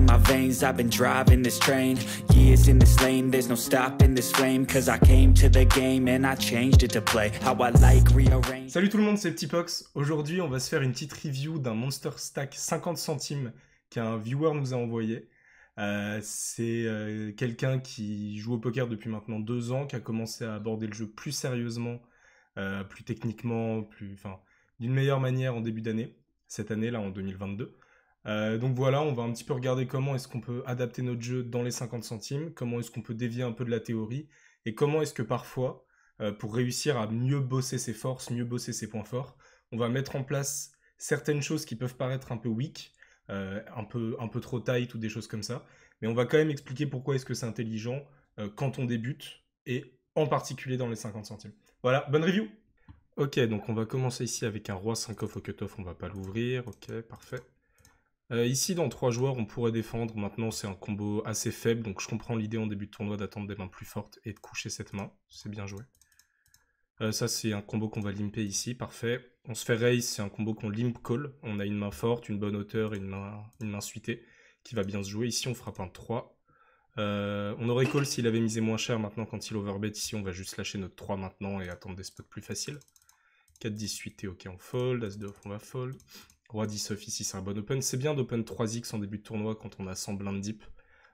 in my veins, I've been driving this train. Years in this lane, there's no stopping this flame. Cause I came to the game and I changed it to play how I like, rearrange. Salut tout le monde, c'est Petitpox. Aujourd'hui, on va se faire une petite review d'un Monster Stack 50 centimes qu'un viewer nous a envoyé. C'est quelqu'un qui joue au poker depuis maintenant 2 ans, qui a commencé à aborder le jeu plus sérieusement, plus techniquement, d'une meilleure manière en début d'année, cette année là en 2022. Donc voilà, on va un petit peu regarder comment est-ce qu'on peut adapter notre jeu dans les 50 centimes, comment est-ce qu'on peut dévier un peu de la théorie, et comment est-ce que parfois, pour réussir à mieux bosser ses forces, mieux bosser ses points forts, on va mettre en place certaines choses qui peuvent paraître un peu weak, un peu trop tight ou des choses comme ça, mais on va quand même expliquer pourquoi est-ce que c'est intelligent quand on débute, et en particulier dans les 50 centimes. Voilà, bonne review. Ok, donc on va commencer ici avec un roi 5 off au cut-off, on va pas l'ouvrir, ok, parfait. Ici, dans 3 joueurs, on pourrait défendre. Maintenant, c'est un combo assez faible, donc je comprends l'idée en début de tournoi d'attendre des mains plus fortes et de coucher cette main. C'est bien joué. Ça, c'est un combo qu'on va limper ici, parfait. On se fait raise, c'est un combo qu'on limp call. On a une main forte, une bonne hauteur et une main suitée qui va bien se jouer. Ici, on frappe un 3. On aurait call s'il avait misé moins cher. Maintenant, quand il overbet, ici, on va juste lâcher notre 3 maintenant et attendre des spots plus faciles. 4-10 suité, ok, on fold. As-2 off, on va fold. Roi 10 off ici, c'est un bon open. C'est bien d'open 3x en début de tournoi quand on a 100 blindes deep.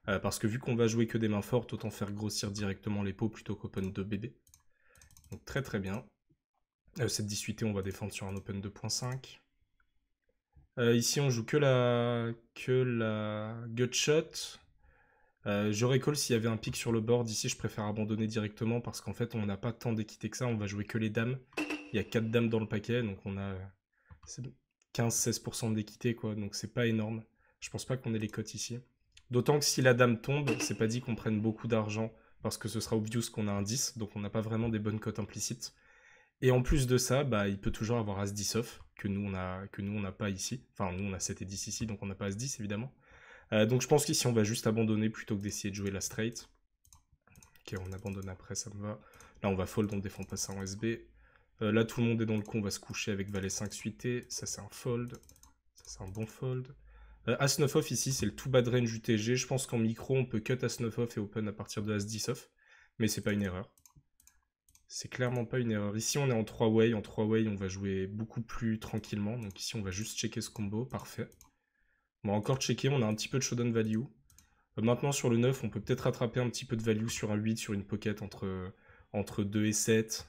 Parce que vu qu'on va jouer que des mains fortes, autant faire grossir directement les pots plutôt qu'open 2 BB. Donc très très bien. Cette 18 on va défendre sur un open 2.5. Ici on joue que la gutshot. J'aurais call s'il y avait un pic sur le board. Ici je préfère abandonner directement parce qu'en fait on n'a pas tant d'équité que ça. On va jouer que les dames. Il y a 4 dames dans le paquet, donc on a 15-16% d'équité, quoi, donc c'est pas énorme. Je pense pas qu'on ait les cotes ici. D'autant que si la dame tombe, c'est pas dit qu'on prenne beaucoup d'argent, parce que ce sera obvious qu'on a un 10, donc on n'a pas vraiment des bonnes cotes implicites. Et en plus de ça, bah, il peut toujours avoir As-10 off, que nous on a pas ici. Enfin, nous on a 7 et 10 ici, donc on n'a pas As-10 évidemment. Donc je pense qu'ici on va juste abandonner plutôt que d'essayer de jouer la straight. Ok, on abandonne après, ça me va. Là on va fold, on défend pas ça en SB. Là, tout le monde est dans le coup, on va se coucher avec valet 5 suité. Ça, c'est un fold. Ça, c'est un bon fold. As-9 off, ici, c'est le tout bad range UTG. Je pense qu'en micro, on peut cut As-9 off et open à partir de As-10 off. Mais c'est pas une erreur. C'est clairement pas une erreur. Ici, on est en 3-way. En 3-way, on va jouer beaucoup plus tranquillement. Donc ici, on va juste checker ce combo. Parfait. On va encore checker. On a un petit peu de showdown value. Maintenant, sur le 9, on peut peut-être rattraper un petit peu de value sur un 8, sur une pocket entre 2 et 7.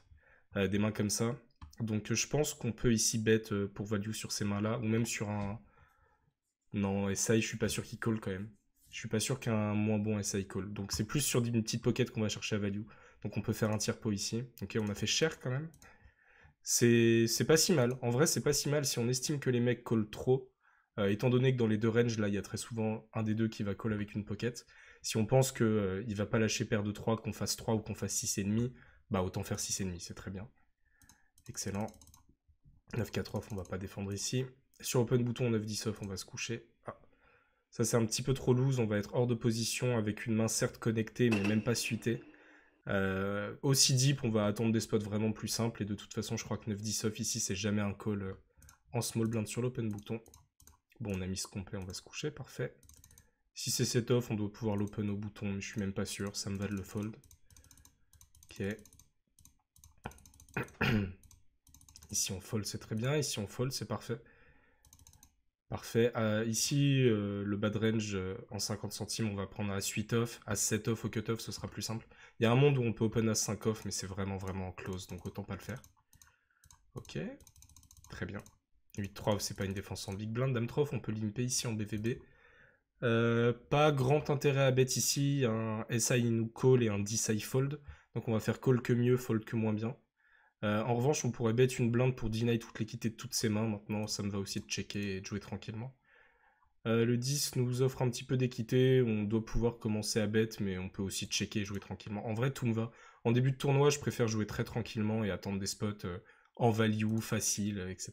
Des mains comme ça. Donc je pense qu'on peut ici bet pour value sur ces mains-là, ou même sur un... Non, SI, je suis pas sûr qu'il call quand même. Je suis pas sûr qu'un moins bon SI call. Donc c'est plus sur une petite pocket qu'on va chercher à value. Donc on peut faire un tiers pot ici. Ok, on a fait cher quand même. C'est pas si mal. En vrai, c'est pas si mal si on estime que les mecs call trop. Étant donné que dans les deux ranges, là, il y a très souvent un des deux qui va call avec une pocket. Si on pense qu'il il va pas lâcher paire de 3, qu'on fasse 3 ou qu'on fasse 6,5, bah autant faire 6,5, c'est très bien. Excellent. 9-4 off, on va pas défendre ici. Sur open bouton 9-10 off, on va se coucher. Ah. Ça c'est un petit peu trop loose, on va être hors de position avec une main certes connectée mais même pas suitée. Aussi deep, on va attendre des spots vraiment plus simples et de toute façon je crois que 9-10 off ici c'est jamais un call en small blind sur l'open bouton. Bon, on a mis ce complet, on va se coucher, parfait. Si c'est 7 off, on doit pouvoir l'open au bouton mais je suis même pas sûr, ça me va de le fold. Ok. Ici on fold, c'est très bien. Ici on fold, c'est parfait. Parfait. Ici, le bad range en 50 centimes, on va prendre As-8 off. As-7 off au cut-off, ce sera plus simple. Il y a un monde où on peut open As-5 off, mais c'est vraiment en close, donc autant pas le faire. Ok. Très bien. 8-3 off, c'est pas une défense en big blind. Dame 3 off, on peut limper ici en BVB. Pas grand intérêt à bet ici. Un SI nous call et un DSI fold. Donc on va faire call que mieux, fold que moins bien. En revanche, on pourrait bet une blinde pour deny toute l'équité de toutes ses mains. Maintenant, ça me va aussi de checker et de jouer tranquillement. Le 10 nous offre un petit peu d'équité. On doit pouvoir commencer à bet, mais on peut aussi checker et jouer tranquillement. En vrai, tout me va. En début de tournoi, je préfère jouer très tranquillement et attendre des spots en value, facile, etc.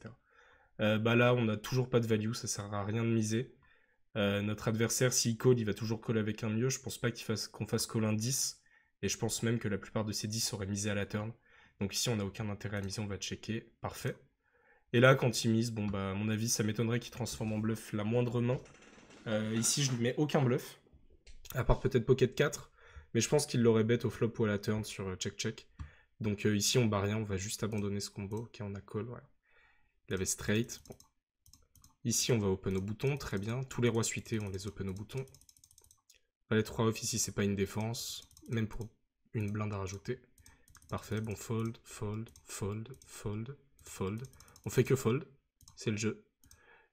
Bah là, on n'a toujours pas de value, ça sert à rien de miser. Notre adversaire, s'il call, il va toujours call avec un mieux. Je pense pas qu'on fasse call un 10. Et je pense même que la plupart de ces 10 auraient misé à la turn. Donc ici, on n'a aucun intérêt à miser, on va checker. Parfait. Et là, quand il mise, bon bah, à mon avis, ça m'étonnerait qu'il transforme en bluff la moindre main. Ici, je lui mets aucun bluff, à part peut-être Pocket 4, mais je pense qu'il l'aurait bet au flop ou à la turn sur check-check. Donc ici, on bat rien, on va juste abandonner ce combo. Ok, on a call, ouais. Il avait straight. Bon. Ici, on va open au bouton, très bien. Tous les rois suités, on les open au bouton. Valet 3 off, ici, c'est pas une défense, même pour une blinde à rajouter. Parfait, bon, fold, fold, fold, fold, fold. On fait que fold, c'est le jeu.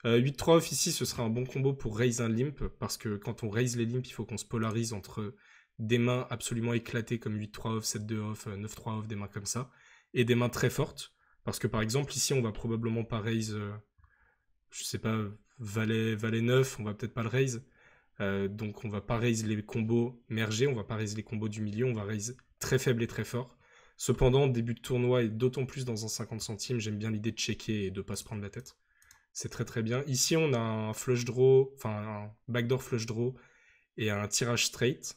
8-3 off ici, ce sera un bon combo pour raise un limp, parce que quand on raise les limps, il faut qu'on se polarise entre des mains absolument éclatées comme 8-3 off, 7-2 off, 9-3 off, des mains comme ça, et des mains très fortes, parce que par exemple, ici, on va probablement pas raise, je sais pas, valet 9, on va peut-être pas le raise, donc on va pas raise les combos mergés, on va pas raise les combos du milieu, on va raise très faible et très fort. Cependant, début de tournoi, et d'autant plus dans un 50 centimes, j'aime bien l'idée de checker et de pas se prendre la tête. C'est très très bien. Ici, on a un flush draw, enfin un backdoor flush draw et un tirage straight.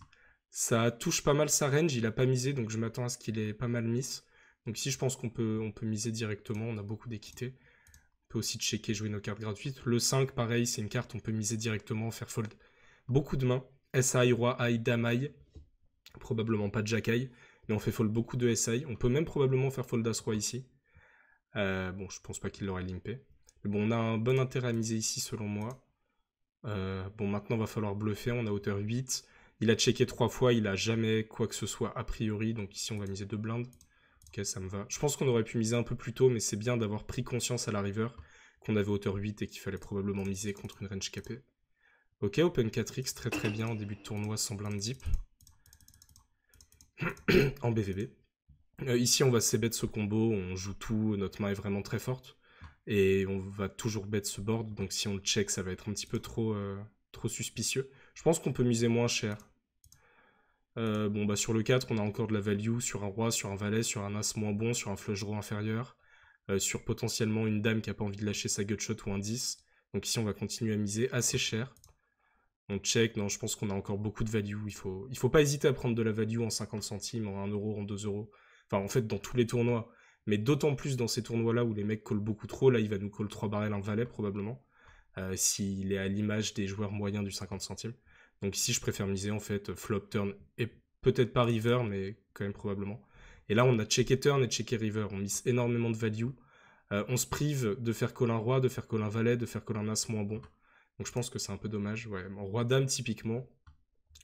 Ça touche pas mal sa range, il a pas misé, donc je m'attends à ce qu'il ait pas mal miss. Donc ici, je pense on peut miser directement, on a beaucoup d'équité. On peut aussi checker, jouer nos cartes gratuites. Le 5, pareil, c'est une carte, on peut miser directement, faire fold beaucoup de mains. SI, Roi, Aïe, Dame, Aïe. Probablement pas de Jack Aïe, mais on fait fold beaucoup de SI. On peut même probablement faire fold As Roi ici. Bon, je pense pas qu'il l'aurait limpé. Mais bon, on a un bon intérêt à miser ici, selon moi. Bon, maintenant, va falloir bluffer. On a hauteur 8. Il a checké 3 fois. Il a jamais quoi que ce soit a priori. Donc ici, on va miser 2 blindes. Ok, ça me va. Je pense qu'on aurait pu miser un peu plus tôt, mais c'est bien d'avoir pris conscience à la river qu'on avait hauteur 8 et qu'il fallait probablement miser contre une range capée. Ok, open 4x, très très bien en début de tournoi sans blind deep. En BVB. Ici, on va c-bet ce combo. On joue tout. Notre main est vraiment très forte. Et on va toujours bet ce board, donc si on le check, ça va être un petit peu trop suspicieux. Je pense qu'on peut miser moins cher. Bon, bah sur le 4, on a encore de la value sur un roi, sur un valet, sur un as moins bon, sur un flush draw inférieur, sur potentiellement une dame qui n'a pas envie de lâcher sa gutshot ou un 10. Donc ici, on va continuer à miser assez cher. On check, non, je pense qu'on a encore beaucoup de value. Il faut pas hésiter à prendre de la value en 50 centimes, en 1 euro, en 2 euros. Enfin, en fait, dans tous les tournois. Mais d'autant plus dans ces tournois-là où les mecs call beaucoup trop, là il va nous call 3 barrels, un valet probablement, s'il est à l'image des joueurs moyens du 50 centimes. Donc ici je préfère miser en fait flop, turn, et peut-être pas river, mais quand même probablement. Et là on a checké turn et checké river, on mise énormément de value, on se prive de faire call un roi, de faire call un valet, de faire call un as moins bon. Donc je pense que c'est un peu dommage, ouais. En roi-dame typiquement,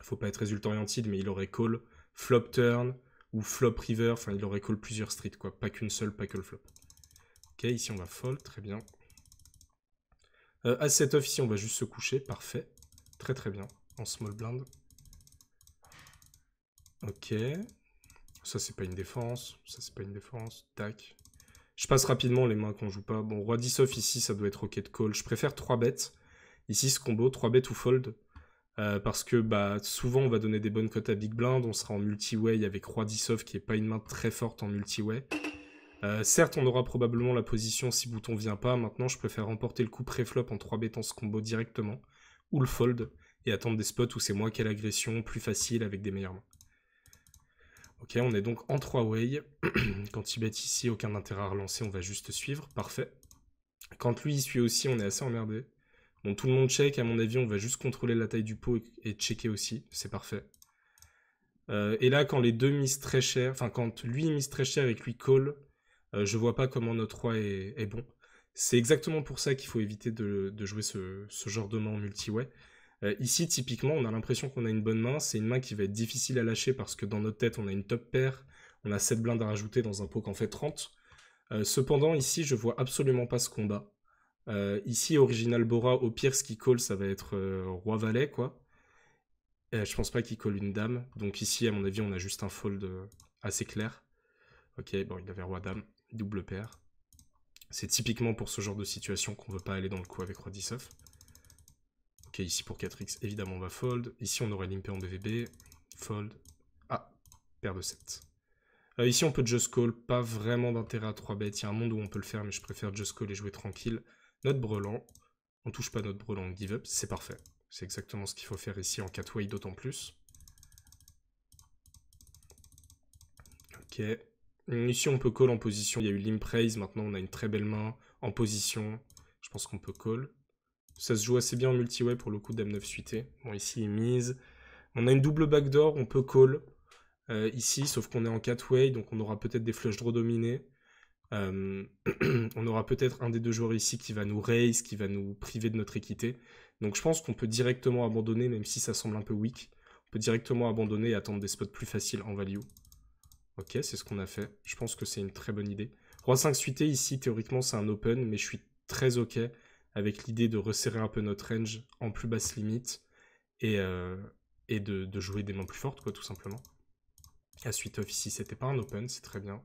faut pas être résultat oriented, mais il aurait call flop turn, ou flop river, enfin il aurait call plusieurs streets, quoi, pas qu'une seule, pas que le flop. Ok, ici on va fold, très bien. As 7 off, ici on va juste se coucher, parfait. Très très bien, en small blind. Ok. Ça c'est pas une défense, ça c'est pas une défense, tac. Je passe rapidement les mains qu'on joue pas. Bon, roi 10 off ici, ça doit être ok de call. Je préfère 3 bêtes. Ici ce combo, 3 bêtes ou fold. Parce que bah, souvent on va donner des bonnes cotes à big blind, on sera en multi-way avec roi 10 off qui est pas une main très forte en multi-way. Certes on aura probablement la position si bouton vient pas, maintenant je préfère remporter le coup pré-flop en 3 bêtant ce combo directement, ou le fold, et attendre des spots où c'est moi qui ai l'agression, plus facile avec des meilleures mains. Ok, on est donc en 3-way, quand il bet ici, aucun intérêt à relancer, on va juste suivre, parfait. Quand lui il suit aussi, on est assez emmerdé. Bon, tout le monde check, à mon avis, on va juste contrôler la taille du pot et checker aussi, c'est parfait. Et là, quand les deux misent très cher, enfin, quand lui mise très cher et que lui call, je vois pas comment notre roi est bon. C'est exactement pour ça qu'il faut éviter de jouer ce genre de main en multi-way. Ici, typiquement, on a l'impression qu'on a une bonne main, c'est une main qui va être difficile à lâcher parce que dans notre tête, on a une top paire, on a 7 blindes à rajouter dans un pot qu'en fait 30. Cependant, ici, je vois absolument pas ce combat. Ici, Original Bora, au pire, ce qui call, ça va être Roi-Valet, quoi. Je pense pas qu'il call une dame. Donc ici, à mon avis, on a juste un fold assez clair. Ok, bon, il avait Roi-Dame, double paire. C'est typiquement pour ce genre de situation qu'on veut pas aller dans le coup avec Roi 10 off. Ok, ici pour 4x, évidemment, on va fold. Ici, on aurait limpé en BVB. Fold. Ah, paire de 7. Ici, on peut just call. Pas vraiment d'intérêt à 3 bêtes. Il y a un monde où on peut le faire, mais je préfère just call et jouer tranquille. Notre brelan. On touche pas notre brelan, on give up. C'est parfait. C'est exactement ce qu'il faut faire ici en 4-way, d'autant plus. Ok. Ici, on peut call en position. Il y a eu limp raise. Maintenant, on a une très belle main en position. Je pense qu'on peut call. Ça se joue assez bien en multi-way pour le coup, dame 9 suité. Bon, ici, il mise. On a une double backdoor, on peut call ici, sauf qu'on est en 4-way, donc on aura peut-être des flush draw dominés. On aura peut-être un des deux joueurs ici qui va nous raise, qui va nous priver de notre équité. Donc je pense qu'on peut directement abandonner, même si ça semble un peu weak. On peut directement abandonner et attendre des spots plus faciles en value. Ok, c'est ce qu'on a fait. Je pense que c'est une très bonne idée. Roi 5 suité, ici, théoriquement, c'est un open, mais je suis très ok avec l'idée de resserrer un peu notre range en plus basse limite et de jouer des mains plus fortes, quoi, tout simplement. À suite off, ici, c'était pas un open, c'est très bien.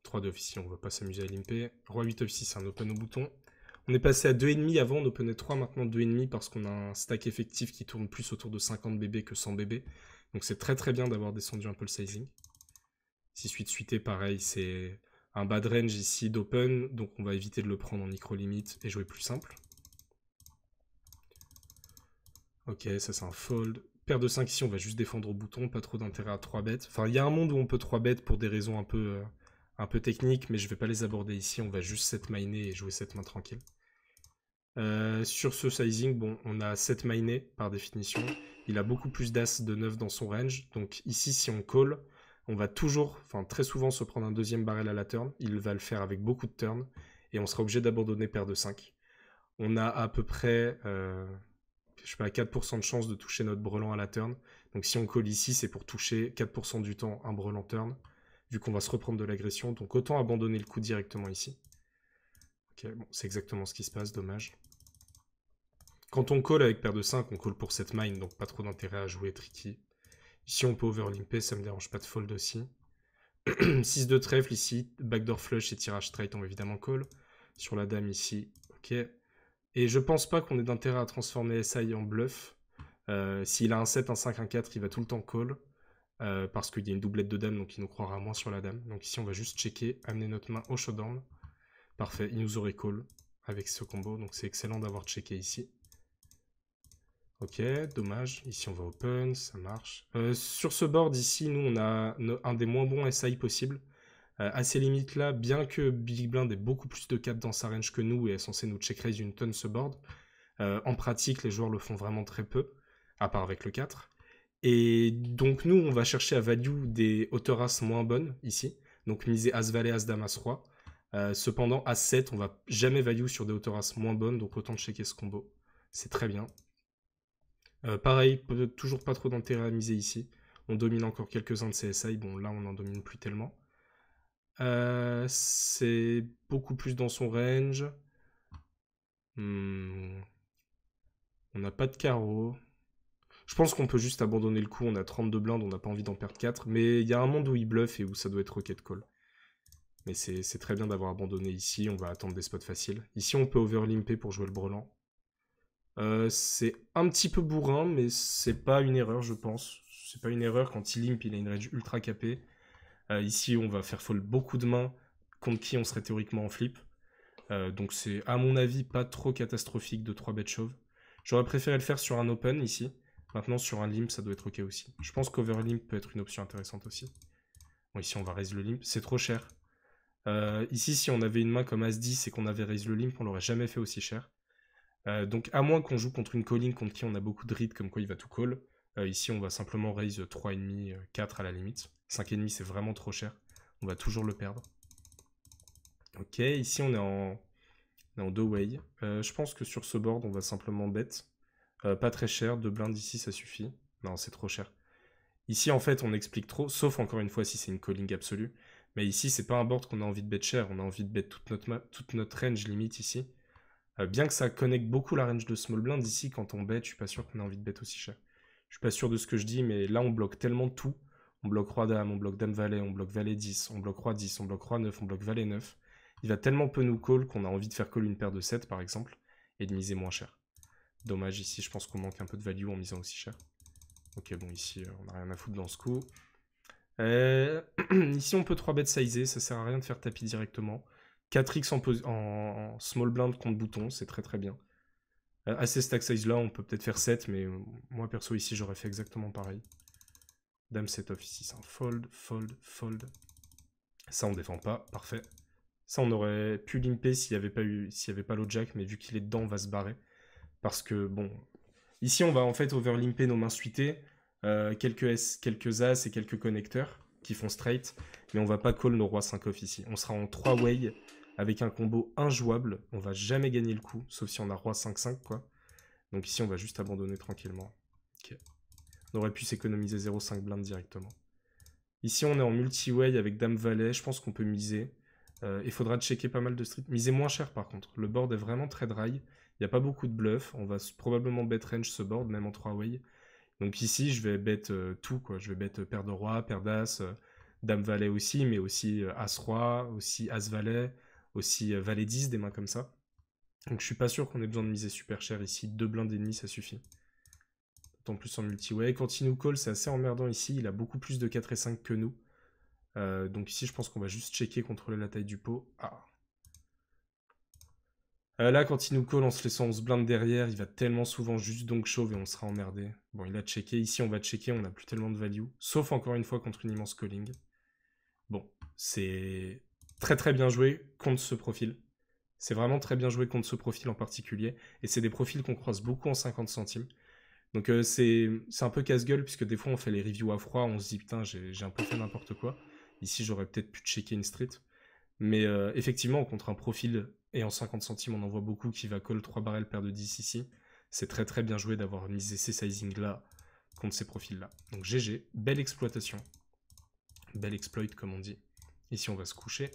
3 d'off ici, on va pas s'amuser à limper. Roi 8 off ici, c'est un open au bouton. On est passé à 2,5 avant, on openait 3, maintenant 2,5 parce qu'on a un stack effectif qui tourne plus autour de 50 BB que 100 BB. Donc c'est très très bien d'avoir descendu un peu le sizing. 6-8 suité, pareil, c'est un bad range ici d'open, donc on va éviter de le prendre en micro limite et jouer plus simple. Ok, ça c'est un fold. Paire de 5 ici, on va juste défendre au bouton, pas trop d'intérêt à 3 bêtes. Enfin, il y a un monde où on peut 3 bêtes pour des raisons un peu techniques, mais je vais pas les aborder ici, on va juste set miner et jouer cette main tranquille. Sur ce sizing, bon, on a 7 miné par définition. Il a beaucoup plus d'as de 9 dans son range. Donc ici, si on call, on va toujours, enfin très souvent, se prendre un deuxième barrel à la turn. Il va le faire avec beaucoup de turn. Et on sera obligé d'abandonner paire de 5. On a à peu près, je sais pas, 4% de chance de toucher notre brelan à la turn. Donc si on call ici, c'est pour toucher 4% du temps un brelan turn. Vu qu'on va se reprendre de l'agression. Donc autant abandonner le coup directement ici. Ok, bon, c'est exactement ce qui se passe, dommage. Quand on call avec paire de 5, on call pour cette mine, donc pas trop d'intérêt à jouer tricky. Ici, on peut overlimper, ça me dérange pas de fold aussi. 6 de trèfle ici, backdoor flush et tirage straight, on va évidemment call. Sur la dame ici, ok. Et je pense pas qu'on ait d'intérêt à transformer SI en bluff. S'il a un 7, un 5, un 4, il va tout le temps call. Parce qu'il y a une doublette de dame, donc il nous croira moins sur la dame. Donc ici, on va juste checker, amener notre main au showdown. Parfait, il nous aurait call avec ce combo, donc c'est excellent d'avoir checké ici. Ok, dommage. Ici, on va open, ça marche. Sur ce board ici, nous, on a un des moins bons SI possibles. À ces limites-là, bien que Big Blind ait beaucoup plus de cap dans sa range que nous et est censé nous check raise une tonne ce board, en pratique, les joueurs le font vraiment très peu, à part avec le 4. Et donc, nous, on va chercher à value des hauteurs as moins bonnes, ici. Donc, miser As-Valet, As-Dame, As-Roi. Cependant, As-7, on va jamais value sur des hauteurs as moins bonnes, donc autant checker ce combo. C'est très bien. Pareil, toujours pas trop d'intérêt à miser ici. On domine encore quelques-uns de CSI. Bon, là, on n'en domine plus tellement. C'est beaucoup plus dans son range. On n'a pas de carreau. Je pense qu'on peut juste abandonner le coup. On a 32 blindes, on n'a pas envie d'en perdre 4. Mais il y a un monde où il bluffe et où ça doit être rocket call. Mais c'est très bien d'avoir abandonné ici. On va attendre des spots faciles. Ici, on peut overlimper pour jouer le brelan. C'est un petit peu bourrin, mais c'est pas une erreur, je pense. C'est pas une erreur quand il limp, il a une range ultra capée. Ici, on va faire fold beaucoup de mains contre qui on serait théoriquement en flip. Donc c'est, à mon avis, pas trop catastrophique de 3 bêtes chauves. J'aurais préféré le faire sur un open ici. Maintenant, sur un limp, ça doit être ok aussi. Je pense qu'overlimp peut être une option intéressante aussi. Bon, ici, on va raise le limp. C'est trop cher. Ici, si on avait une main comme As-10 et qu'on avait raise le limp, on l'aurait jamais fait aussi cher. Donc à moins qu'on joue contre une calling contre qui on a beaucoup de read, comme quoi il va tout call, ici on va simplement raise 3,5, 4 à la limite. 5,5 c'est vraiment trop cher, on va toujours le perdre. Ok, ici on est en 2-way. Je pense que sur ce board on va simplement bet. Pas très cher, 2 blindes ici ça suffit. Non, c'est trop cher. Ici en fait on explique trop, sauf encore une fois si c'est une calling absolue. Mais ici c'est pas un board qu'on a envie de bet cher, on a envie de bet toute notre range limite ici. Bien que ça connecte beaucoup la range de small blind, ici, quand on bet, je suis pas sûr qu'on ait envie de bet aussi cher. Je suis pas sûr de ce que je dis, mais là, on bloque tellement tout. On bloque Roi-Dame, on bloque Dame-Valet, on bloque Valet 10, on bloque Roi 10, on bloque Roi 9, on bloque Valet 9. Il va tellement peu nous call qu'on a envie de faire call une paire de 7, par exemple, et de miser moins cher. Dommage, ici, je pense qu'on manque un peu de value en misant aussi cher. Ok, bon, ici, on n'a rien à foutre dans ce coup. Ici, on peut 3 bêtes sizer, ça sert à rien de faire tapis directement. 4x en small blind contre bouton, c'est très très bien. À ces stack size là, on peut peut-être faire 7, mais moi perso ici j'aurais fait exactement pareil. Dame set off ici, c'est un fold, fold, fold. Ça on défend pas, parfait. Ça, on aurait pu limper s'il n'y avait pas l'autre jack, mais vu qu'il est dedans, on va se barrer. Parce que, bon... Ici, on va en fait overlimper nos mains suitées, quelques as et quelques connecteurs qui font straight, mais on va pas call nos rois 5 off ici. On sera en 3 way avec un combo injouable. On va jamais gagner le coup, sauf si on a roi 5-5, quoi. Donc ici, on va juste abandonner tranquillement. Ok. On aurait pu s'économiser 0,5 blind directement. Ici, on est en multi-way avec dame-valet. Je pense qu'on peut miser. Il faudra checker pas mal de streets. Miser moins cher, par contre. Le board est vraiment très dry. Il n'y a pas beaucoup de bluff. On va probablement bet range ce board, même en 3-way. Donc ici, je vais bet tout, quoi. Je vais bet paire de roi, paire d'as, dame-valet aussi, mais aussi as-roi, aussi as-valet, aussi valet 10, des mains comme ça. Donc je suis pas sûr qu'on ait besoin de miser super cher ici. 2 blindes et demi, ça suffit. D'autant plus en multi-way. Quand il nous call, c'est assez emmerdant ici. Il a beaucoup plus de 4 et 5 que nous. Donc ici, je pense qu'on va juste checker, contrôler la taille du pot. Ah. Là, quand il nous call en se laissant 11 blindes derrière, il va tellement souvent juste donc chauve et on sera emmerdé. Bon, il a checké. Ici, on va checker. On n'a plus tellement de value. Sauf encore une fois contre une immense calling. Bon, c'est très très bien joué contre ce profil. C'est vraiment très bien joué contre ce profil en particulier. Et c'est des profils qu'on croise beaucoup en 50 centimes. Donc c'est un peu casse-gueule, puisque des fois on fait les reviews à froid, on se dit putain j'ai un peu fait n'importe quoi. Ici j'aurais peut-être pu checker une street. Mais effectivement, contre un profil et en 50 centimes, on en voit beaucoup qui va call 3 barrels paire de 10 ici. C'est très très bien joué d'avoir misé ces sizings là contre ces profils là. Donc GG, belle exploitation. Belle exploit comme on dit. Ici on va se coucher.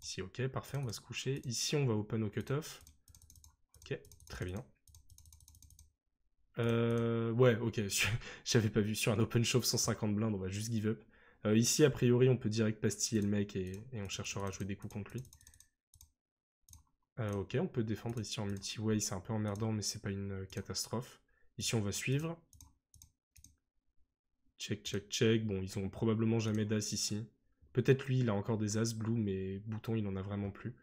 Ici ok, parfait, on va se coucher. Ici on va open au cutoff. Ok, très bien. Ouais, ok, j'avais pas vu. Sur un open shove 150 blindes, on va juste give up. Ici, a priori, on peut direct pastiller le mec et on cherchera à jouer des coups contre lui. Ok, on peut défendre ici en multi-way, c'est un peu emmerdant, mais c'est pas une catastrophe. Ici, on va suivre. Check, check, check. Bon, ils ont probablement jamais d'as ici. Peut-être lui, il a encore des as blue, mais bouton, il en a vraiment plus.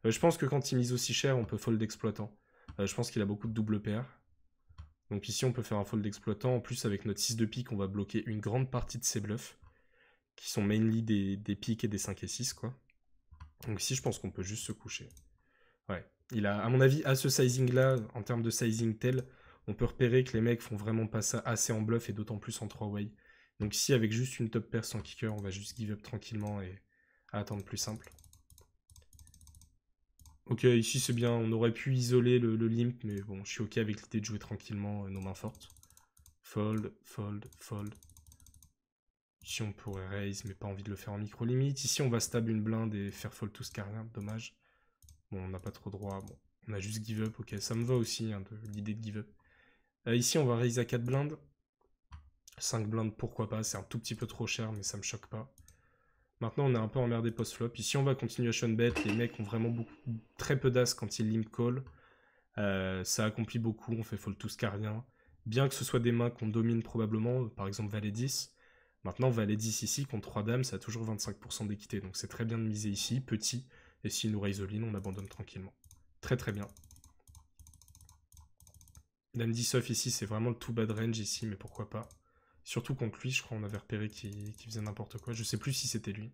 Je pense que quand il mise aussi cher, on peut fold d'exploitant. Je pense qu'il a beaucoup de double paire. Donc ici, on peut faire un fold d'exploitant. En plus, avec notre 6 de pique, on va bloquer une grande partie de ses bluffs, qui sont mainly des piques et des 5 et 6, quoi. Donc ici, je pense qu'on peut juste se coucher. Ouais. Il a, à mon avis, à ce sizing-là, en termes de sizing tel, on peut repérer que les mecs font vraiment pas ça assez en bluff et d'autant plus en 3-way. Donc ici, avec juste une top paire sans kicker, on va juste give up tranquillement et attendre plus simple. Ok, ici c'est bien, on aurait pu isoler le limp, mais bon, je suis ok avec l'idée de jouer tranquillement nos mains fortes. Fold, fold, fold. Ici on pourrait raise, mais pas envie de le faire en micro-limite. Ici on va stab une blinde et faire fold tout ce carien, dommage. Bon, on n'a pas trop droit, bon, on a juste give up, ok, ça me va aussi, hein, l'idée de give up. Ici on va raise à 4 blindes. 5 blindes, pourquoi pas, c'est un tout petit peu trop cher, mais ça me choque pas. Maintenant, on est un peu emmerdé post-flop. Ici, on va continuation bet. Les mecs ont vraiment très peu d'as quand ils limp call. Ça accomplit beaucoup. On fait fold tous carien. Bien que ce soit des mains qu'on domine probablement, par exemple valet 10. Maintenant, valet 10 ici, contre 3 dames, ça a toujours 25% d'équité. Donc c'est très bien de miser ici, petit. Et s'il nous raise all in, on abandonne tranquillement. Très très bien. Dame 10 off ici, c'est vraiment le too bad range ici, mais pourquoi pas. Surtout contre lui, je crois on avait repéré qu'il faisait n'importe quoi. Je sais plus si c'était lui.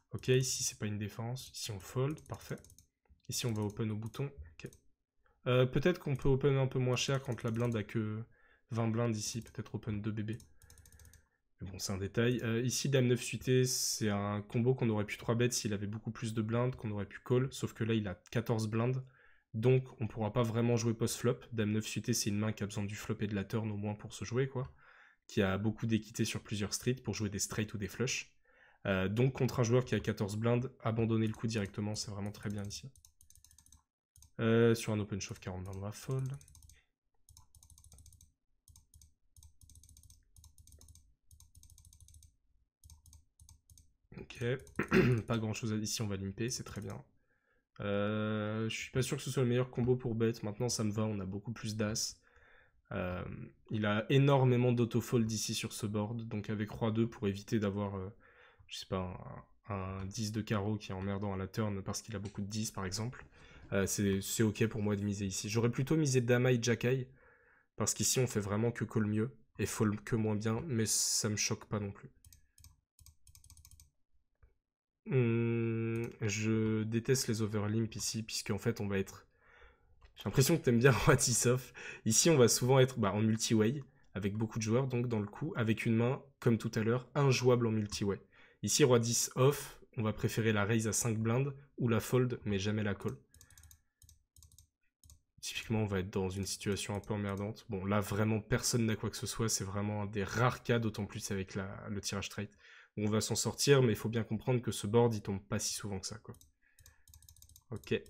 Ok, ici c'est pas une défense. Ici on fold, parfait. Ici on va open au bouton. Okay. Peut-être qu'on peut open un peu moins cher quand la blinde a que 20 blindes ici. Peut-être open 2 bébés. Mais bon, c'est un détail. Ici, dame 9 suité, c'est un combo qu'on aurait pu 3-bet s'il avait beaucoup plus de blindes, qu'on aurait pu call. Sauf que là, il a 14 blindes. Donc, on pourra pas vraiment jouer post-flop. Dame 9 suité, c'est une main qui a besoin du flop et de la turn au moins pour se jouer, quoi. Qui a beaucoup d'équité sur plusieurs streets pour jouer des straight ou des flush. Donc contre un joueur qui a 14 blindes, abandonner le coup directement, c'est vraiment très bien ici. Sur un open shove 40 blindes, on va fold. Ok, pas grand chose ici, on va limper, c'est très bien. Je suis pas sûr que ce soit le meilleur combo pour bet, maintenant ça me va, on a beaucoup plus d'as. Il a énormément d'autofold ici sur ce board, donc avec roi 2 pour éviter d'avoir, je sais pas, un 10 de carreau qui est emmerdant à la turn parce qu'il a beaucoup de 10 par exemple. C'est ok pour moi de miser ici. J'aurais plutôt misé Dama Jack-Eye, parce qu'ici on fait vraiment que call mieux et fold que moins bien, mais ça me choque pas non plus. Je déteste les overlimp ici, puisqu'en fait, on va être... J'ai l'impression que t'aimes bien Roi 10 off. Ici, on va souvent être en multi-way, avec beaucoup de joueurs, donc dans le coup, avec une main, comme tout à l'heure, injouable en multi-way. Ici, Roi 10 off, on va préférer la raise à 5 blindes, ou la fold, mais jamais la call. Typiquement, on va être dans une situation un peu emmerdante. Bon, là, vraiment, personne n'a quoi que ce soit. C'est vraiment un des rares cas, d'autant plus avec le tirage straight. On va s'en sortir, mais il faut bien comprendre que ce board, il tombe pas si souvent que ça, quoi. Ok.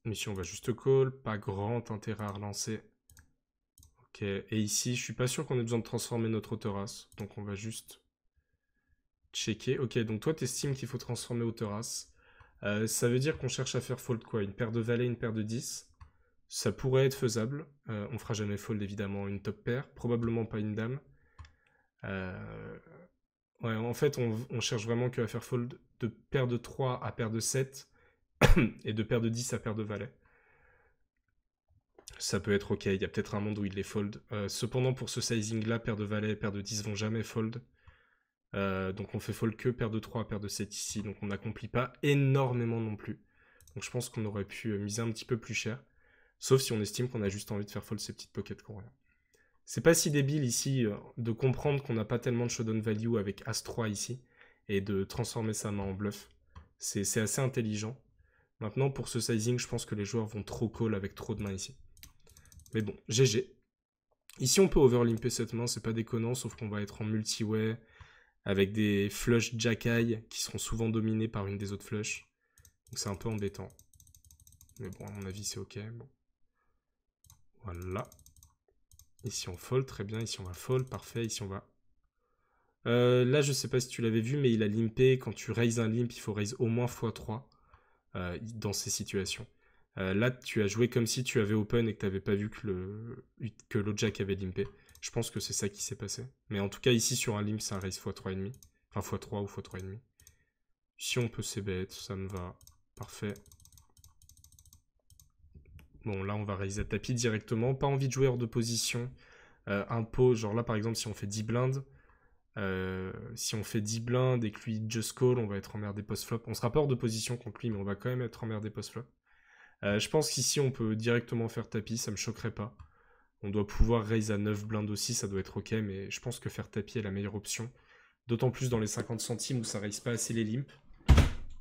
Ici, on va juste call. Pas grand intérêt à relancer. Ok. Et ici, je suis pas sûr qu'on ait besoin de transformer notre Autoras. Donc, on va juste checker. Ok, donc toi, t'estimes qu'il faut transformer Autoras. Ça veut dire qu'on cherche à faire fold quoi? Une paire de valets, une paire de 10. Ça pourrait être faisable. On fera jamais fold évidemment une top paire. Probablement pas une dame. Ouais, en fait, on cherche vraiment que à faire fold de paire de 3 à paire de 7 et de paire de 10 à paire de valets. Ça peut être ok. Il y a peut-être un monde où il les fold. Cependant, pour ce sizing là, paire de valets et paire de 10 vont jamais fold. Donc on fait fold que paire de 3, paire de 7 ici, donc on n'accomplit pas énormément non plus. Donc je pense qu'on aurait pu miser un petit peu plus cher, sauf si on estime qu'on a juste envie de faire fold ces petites pockets qu'on rien. C'est pas si débile ici de comprendre qu'on n'a pas tellement de showdown value avec As-3 ici, et de transformer sa main en bluff. C'est assez intelligent. Maintenant pour ce sizing, je pense que les joueurs vont trop call avec trop de mains ici. Mais bon, GG. Ici on peut overlimper cette main, c'est pas déconnant, sauf qu'on va être en multi-way, avec des flush jack-eye qui seront souvent dominés par une des autres flushs. Donc c'est un peu embêtant. Mais bon, à mon avis, c'est ok. Bon. Voilà. Ici, on fold, très bien. Ici, on va fold, parfait. Ici, on va... là, je sais pas si tu l'avais vu, mais il a limpé. Quand tu raises un limp, il faut raise au moins x3 dans ces situations. Là, tu as joué comme si tu avais open et que tu n'avais pas vu que l'autre jack avait limpé. Je pense que c'est ça qui s'est passé. Mais en tout cas, ici, sur un limp, c'est un raise x3,5. Enfin, x3 ou x3,5. Ici, on peut c-bet, ça me va. Parfait. Bon, là, on va raiser tapis directement. Pas envie de jouer hors de position. Un pot, genre là, par exemple, si on fait 10 blindes, si on fait 10 blindes et que lui just call, on va être emmerdé post-flop. On sera pas hors de position contre lui, mais on va quand même être emmerdé post-flop. Je pense qu'ici, on peut directement faire tapis, ça me choquerait pas. On doit pouvoir raise à 9 blindes aussi, ça doit être ok, mais je pense que faire tapis est la meilleure option. D'autant plus dans les 50 centimes où ça raise pas assez les limps.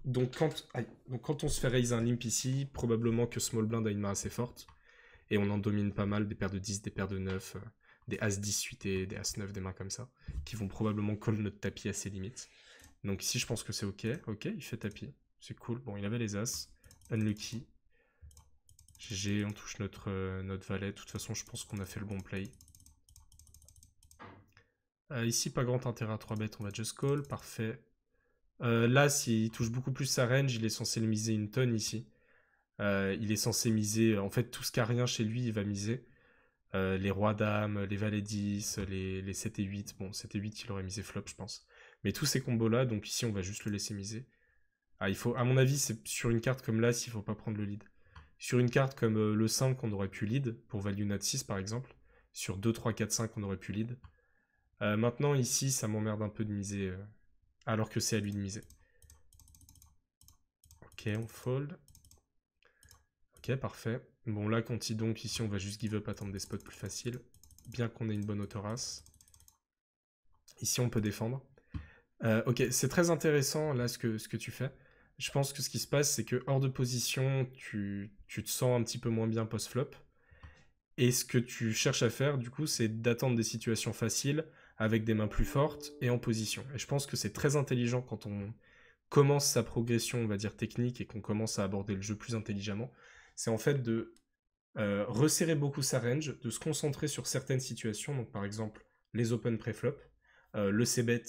Donc quand on se fait raise un limp ici, probablement que small blind a une main assez forte. Et on en domine pas mal, des paires de 10, des paires de 9, des As-10 suités, des As-9, des mains comme ça, qui vont probablement call notre tapis à ses limites. Donc ici, je pense que c'est ok. Ok, il fait tapis. C'est cool. Bon, il avait les As. Unlucky. GG, on touche notre valet. De toute façon, je pense qu'on a fait le bon play. Ici, pas grand intérêt à 3 bêtes, on va just call. Parfait. Là, s'il touche beaucoup plus sa range, il est censé le miser une tonne ici. Il est censé miser, en fait, tout ce qui a rien chez lui, il va miser. Les rois dames, les valets 10, les 7 et 8. Bon, 7 et 8, il aurait misé flop, je pense. Mais tous ces combos-là, donc ici, on va juste le laisser miser. Il faut, à mon avis, c'est sur une carte comme l'As, il faut pas prendre le lead. Sur une carte comme le 5, on aurait pu lead, pour value nat 6 par exemple. Sur 2, 3, 4, 5, on aurait pu lead. Maintenant, ici, ça m'emmerde un peu de miser, alors que c'est à lui de miser. Ok, on fold. Ok, parfait. Bon, là, donc, ici, on va juste give up, attendre des spots plus faciles. Bien qu'on ait une bonne autorace. Ici, on peut défendre. Ok, c'est très intéressant, là, ce que tu fais. Je pense que ce qui se passe, c'est que hors de position, tu te sens un petit peu moins bien post-flop. Et ce que tu cherches à faire, du coup, c'est d'attendre des situations faciles, avec des mains plus fortes, et en position. Et je pense que c'est très intelligent quand on commence sa progression, on va dire, technique, et qu'on commence à aborder le jeu plus intelligemment. C'est en fait de resserrer beaucoup sa range, de se concentrer sur certaines situations, donc par exemple, les open pré-flop, le c-bet,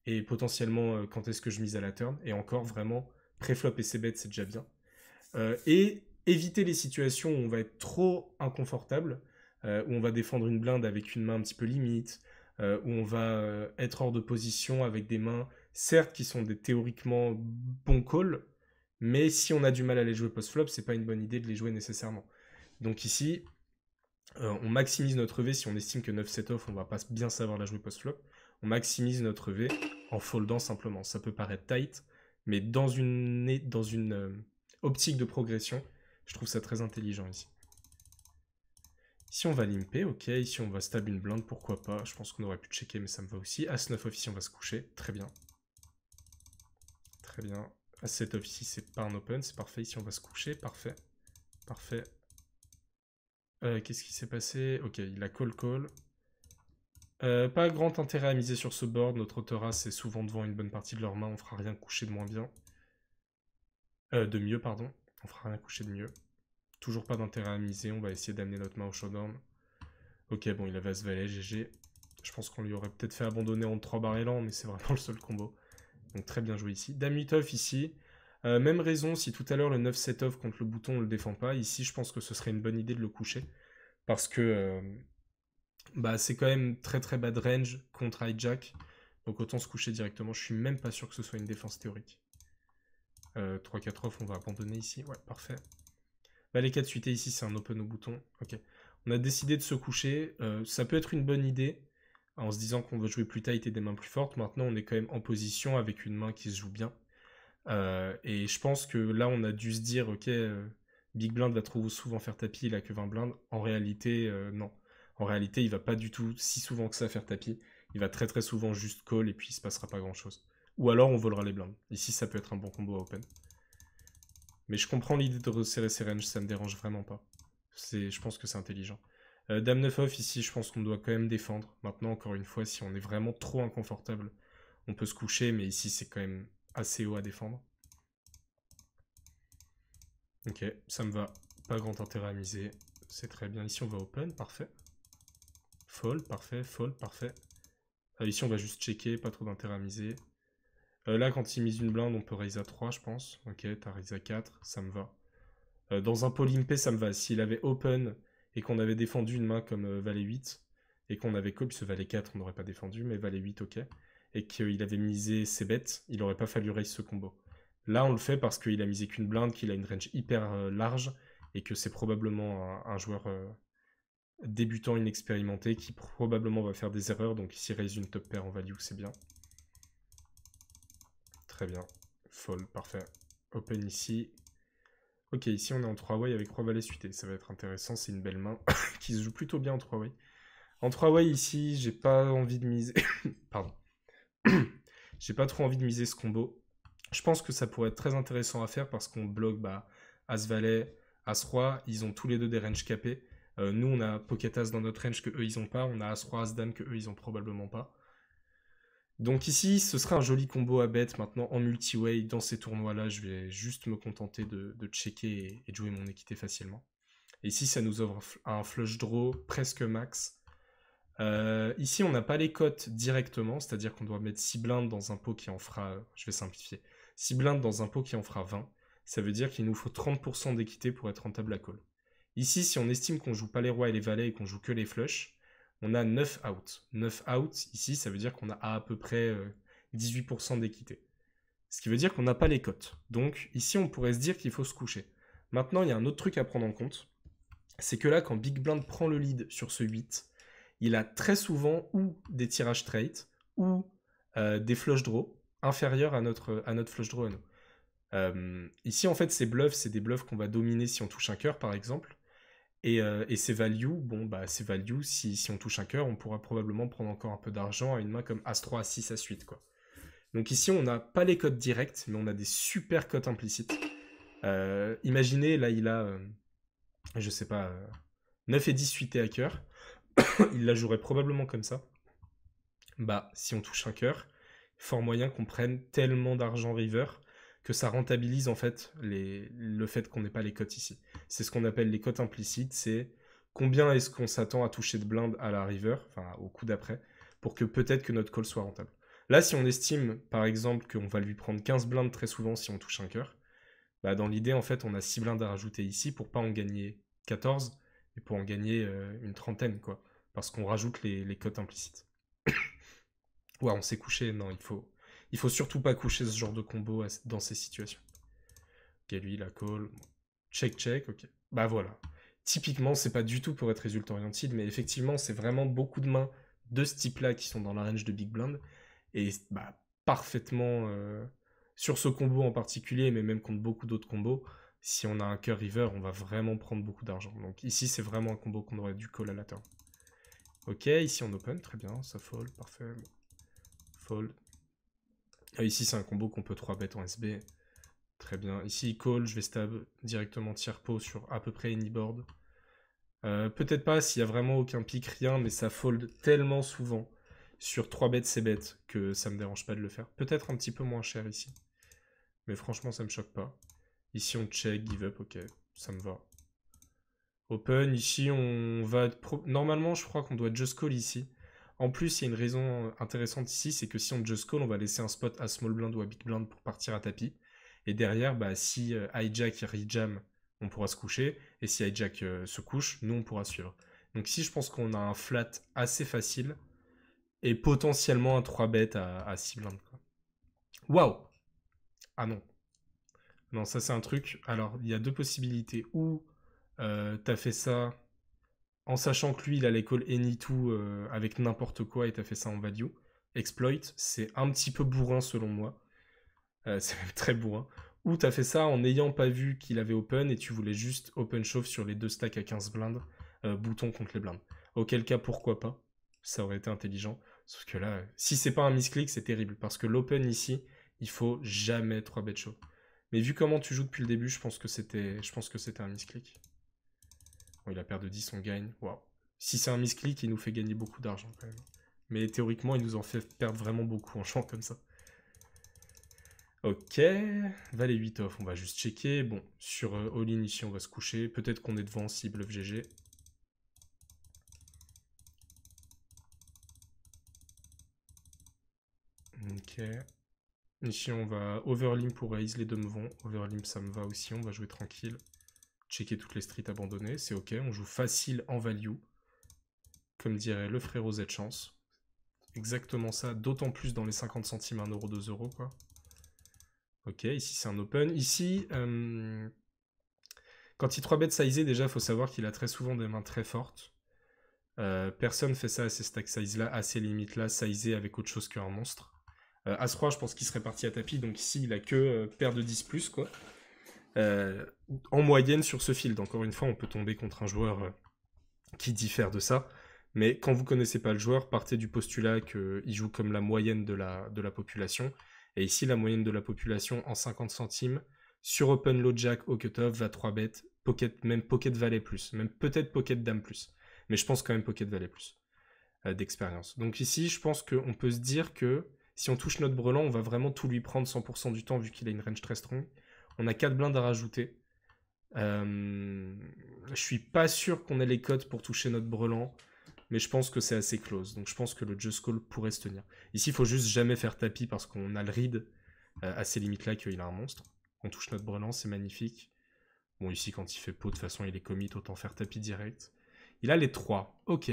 et potentiellement quand est-ce que je mise à la turn, et encore vraiment pré-flop et c-bet c'est déjà bien. Et éviter les situations où on va être trop inconfortable, où on va défendre une blinde avec une main un petit peu limite, où on va être hors de position avec des mains, certes qui sont des théoriquement bons calls, mais si on a du mal à les jouer post-flop, c'est pas une bonne idée de les jouer nécessairement. Donc ici, on maximise notre EV si on estime que 9 set off, on va pas bien savoir la jouer post-flop. on maximise notre V en foldant simplement. Ça peut paraître tight, mais dans une optique de progression, je trouve ça très intelligent ici. Ici, on va limper, ok. Ici, on va stab une blinde, pourquoi pas. Je pense qu'on aurait pu checker, mais ça me va aussi. As-9 off ici, on va se coucher. Très bien. Très bien. As-7 off ici, c'est pas un open, c'est parfait. Ici, on va se coucher. Parfait. Parfait. Qu'est-ce qui s'est passé? Ok, il a call. Pas grand intérêt à miser sur ce board. Notre Autoras est souvent devant une bonne partie de leur main. On fera rien coucher de moins bien. De mieux, pardon. On fera rien coucher de mieux. Toujours pas d'intérêt à miser. On va essayer d'amener notre main au showdown. Ok, bon, il avait As-Valet, GG. Je pense qu'on lui aurait peut-être fait abandonner en 3 barres élan, mais c'est vraiment le seul combo. Donc très bien joué ici. Dame 8 off ici. Même raison, si tout à l'heure le 9-7 off contre le bouton on le défend pas, ici je pense que ce serait une bonne idée de le coucher. Parce que bah, c'est quand même très très bad range contre hijack. Donc autant se coucher directement. Je suis même pas sûr que ce soit une défense théorique. 3-4 off, on va abandonner ici. Ouais, parfait. Valet 4 suité ici, c'est un open au bouton. Ok. On a décidé de se coucher. Ça peut être une bonne idée en se disant qu'on veut jouer plus tight et des mains plus fortes. Maintenant, on est quand même en position avec une main qui se joue bien. Et je pense que là, on a dû se dire, ok, Big Blind va trop souvent faire tapis, il a que 20 blindes. En réalité, non. En réalité, il va pas du tout si souvent que ça faire tapis. Il va très très souvent juste call et puis il se passera pas grand chose. Ou alors on volera les blindes. Ici, ça peut être un bon combo à open. Mais je comprends l'idée de resserrer ses ranges, ça me dérange vraiment pas. Je pense que c'est intelligent. Dame 9 off, ici, je pense qu'on doit quand même défendre. Maintenant, encore une fois, si on est vraiment trop inconfortable, on peut se coucher, mais ici, c'est quand même assez haut à défendre. Ok, ça me va. Pas grand intérêt à miser. C'est très bien. Ici, on va open, parfait. Fold, parfait. Fold, parfait. Ici, on va juste checker, pas trop d'intérêt à miser. Là, quand il mise une blinde, on peut raise à 3, je pense. Ok, t'as raise à 4, ça me va. Dans un pot limpé, ça me va. S'il avait open et qu'on avait défendu une main comme Valet 8, et qu'on avait call, ce Valet 4, on n'aurait pas défendu, mais Valet 8, ok, et qu'il avait misé ses bêtes, il n'aurait pas fallu raise ce combo. Là, on le fait parce qu'il a misé qu'une blinde, qu'il a une range hyper large, et que c'est probablement un joueur débutant inexpérimenté qui probablement va faire des erreurs, donc ici raise une top pair en value, c'est bien. Très bien. Fold, parfait. Open ici. Ok, ici on est en 3-way avec 3 valets suités. Ça va être intéressant, c'est une belle main qui se joue plutôt bien en 3-way. En 3-way ici, j'ai pas envie de miser... Pardon. J'ai pas trop envie de miser ce combo. Je pense que ça pourrait être très intéressant à faire parce qu'on bloque As-Valet, As-Roi. Ils ont tous les deux des ranges capés. Nous, on a Pocket As dans notre range que eux, ils ont pas. On a As-Roi, As-Dame que eux, ils ont probablement pas. Donc ici, ce serait un joli combo à bet. Maintenant, en multi-way, dans ces tournois-là, je vais juste me contenter de checker et de jouer mon équité facilement. Et ici, ça nous offre un flush draw presque max. Ici, on n'a pas les cotes directement, c'est-à-dire qu'on doit mettre 6 blindes dans un pot qui en fera... Je vais simplifier. 6 blindes dans un pot qui en fera 20. Ça veut dire qu'il nous faut 30% d'équité pour être rentable à call. Ici, si on estime qu'on joue pas les rois et les valets et qu'on joue que les flushs, on a 9 out. 9 out, ici, ça veut dire qu'on a à peu près 18% d'équité. Ce qui veut dire qu'on n'a pas les cotes. Donc, ici, on pourrait se dire qu'il faut se coucher. Maintenant, il y a un autre truc à prendre en compte. C'est que là, quand Big Blind prend le lead sur ce 8, il a très souvent ou des tirages straight ou des flush draws inférieurs à notre flush draw à nous. Ici, en fait, ces bluffs, c'est des bluffs qu'on va dominer si on touche un cœur, par exemple. Et ces values, bon, bah, ces values, si on touche un cœur, on pourra probablement prendre encore un peu d'argent à une main comme As-3, As-6, As-8, quoi. Donc ici, on n'a pas les cotes directes, mais on a des super cotes implicites. Imaginez, là, il a, je sais pas, 9 et 10 suités à cœur. Il la jouerait probablement comme ça. Bah, si on touche un cœur, fort moyen qu'on prenne tellement d'argent river que ça rentabilise en fait le fait qu'on n'ait pas les cotes ici. C'est ce qu'on appelle les cotes implicites, c'est combien est-ce qu'on s'attend à toucher de blindes à la river, enfin au coup d'après, pour que peut-être que notre call soit rentable. Là, si on estime par exemple qu'on va lui prendre 15 blindes très souvent si on touche un cœur, bah, dans l'idée en fait on a 6 blindes à rajouter ici pour pas en gagner 14 et pour en gagner une trentaine, quoi, parce qu'on rajoute les cotes implicites. Ouais, on s'est couché, non, il faut surtout pas coucher ce genre de combo dans ces situations. Ok, lui, la call. Check, check, ok. Bah voilà. Typiquement, c'est pas du tout pour être résultat oriented, mais effectivement, c'est vraiment beaucoup de mains de ce type-là qui sont dans la range de big blind. Et bah, parfaitement sur ce combo en particulier, mais même contre beaucoup d'autres combos, si on a un cœur river, on va vraiment prendre beaucoup d'argent. Donc ici, c'est vraiment un combo qu'on aurait dû call à la turn. Ok, ici on open, très bien, ça fold, parfait. Fold. Ici, c'est un combo qu'on peut 3-bet en SB. Très bien. Ici, call, je vais stab directement tiers pot sur à peu près any board. Peut-être pas s'il y a vraiment aucun pic, rien, mais ça fold tellement souvent sur 3 bêtes c'est bête que ça me dérange pas de le faire. Peut-être un petit peu moins cher ici. Mais franchement, ça me choque pas. Ici, on check, give up, ok, ça me va. Open, ici, on va... Normalement, je crois qu'on doit just call ici. En plus, il y a une raison intéressante ici, c'est que si on just call, on va laisser un spot à small blind ou à big blind pour partir à tapis. Et derrière, bah, si hijack rejam, on pourra se coucher. Et si hijack se couche, nous, on pourra suivre. Donc ici, je pense qu'on a un flat assez facile. Et potentiellement un 3-bet à 6 blindes. Waouh! Ah non. Non, ça, c'est un truc. Alors, il y a deux possibilités. Ou t'as fait ça en sachant que lui, il allait call any two avec n'importe quoi et t'as fait ça en value. Exploit, c'est un petit peu bourrin selon moi. C'est même très bourrin. Ou t'as fait ça en n'ayant pas vu qu'il avait open et tu voulais juste open shove sur les deux stacks à 15 blindes, bouton contre les blindes. Auquel cas, pourquoi pas? Ça aurait été intelligent. Sauf que là, si c'est pas un misclick, c'est terrible. Parce que l'open ici, il faut jamais 3-bet shove. Mais vu comment tu joues depuis le début, je pense que c'était un misclick. Bon, il a paire de 10, on gagne. Waouh. Si c'est un misclick, il nous fait gagner beaucoup d'argent quand même. Mais théoriquement, il nous en fait perdre vraiment beaucoup en jouant comme ça. Ok, valet 8 off, on va juste checker. Bon, sur all-in ici, on va se coucher. Peut-être qu'on est devant si bluff GG. Ok. Ici, on va overlimp pour raise, les deux me vont. Overlimp, ça me va aussi, on va jouer tranquille. Checker toutes les streets abandonnées, c'est ok. On joue facile en value. Comme dirait le frérot Z Chance. Exactement ça, d'autant plus dans les 50 centimes, 1 euro, 2 euros, quoi. Ok, ici c'est un open. Ici, quand il 3-bet sizé, déjà, il faut savoir qu'il a très souvent des mains très fortes. Personne fait ça à ces stack size-là, à ces limites-là, sizé avec autre chose qu'un monstre. As-3, je pense qu'il serait parti à tapis, donc ici, il a que paire de 10+, quoi. En moyenne sur ce field. Encore une fois, on peut tomber contre un joueur qui diffère de ça. Mais quand vous connaissez pas le joueur, partez du postulat qu'il joue comme la moyenne de la population. Et ici, la moyenne de la population en 50 centimes, sur Open Low Jack au cutoff, va 3-bet, pocket, même Pocket Valet plus, même peut-être Pocket Dame plus. Mais je pense quand même Pocket Valet plus d'expérience. Donc ici, je pense qu'on peut se dire que si on touche notre brelan, on va vraiment tout lui prendre 100% du temps vu qu'il a une range très strong. On a 4 blindes à rajouter. Je suis pas sûr qu'on ait les codes pour toucher notre brelan. Mais je pense que c'est assez close. Donc je pense que le just call pourrait se tenir. Ici, il faut juste jamais faire tapis parce qu'on a le read à ces limites-là qu'il a un monstre. On touche notre brelan, c'est magnifique. Bon, ici, quand il fait pot, de toute façon, il est commit, autant faire tapis direct. Il a les 3. Ok.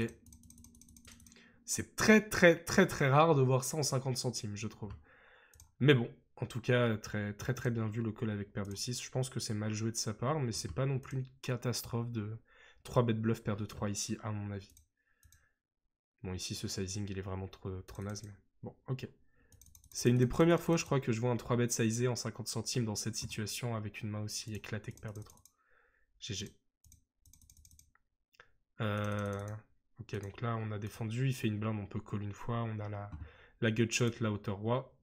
C'est très, très, très, très rare de voir ça en 50 centimes, je trouve. Mais bon, en tout cas, très, très, très bien vu le call avec paire de 6. Je pense que c'est mal joué de sa part, mais c'est pas non plus une catastrophe de 3 bet bluff, paire de 3 ici, à mon avis. Bon, ici, ce sizing, il est vraiment trop naze, mais bon, ok. C'est une des premières fois, je crois, que je vois un 3-bet sizé en 50 centimes dans cette situation avec une main aussi éclatée que paire de 3. GG. Ok, donc là, on a défendu. Il fait une blinde, on peut call une fois. On a la gutshot, la hauteur roi.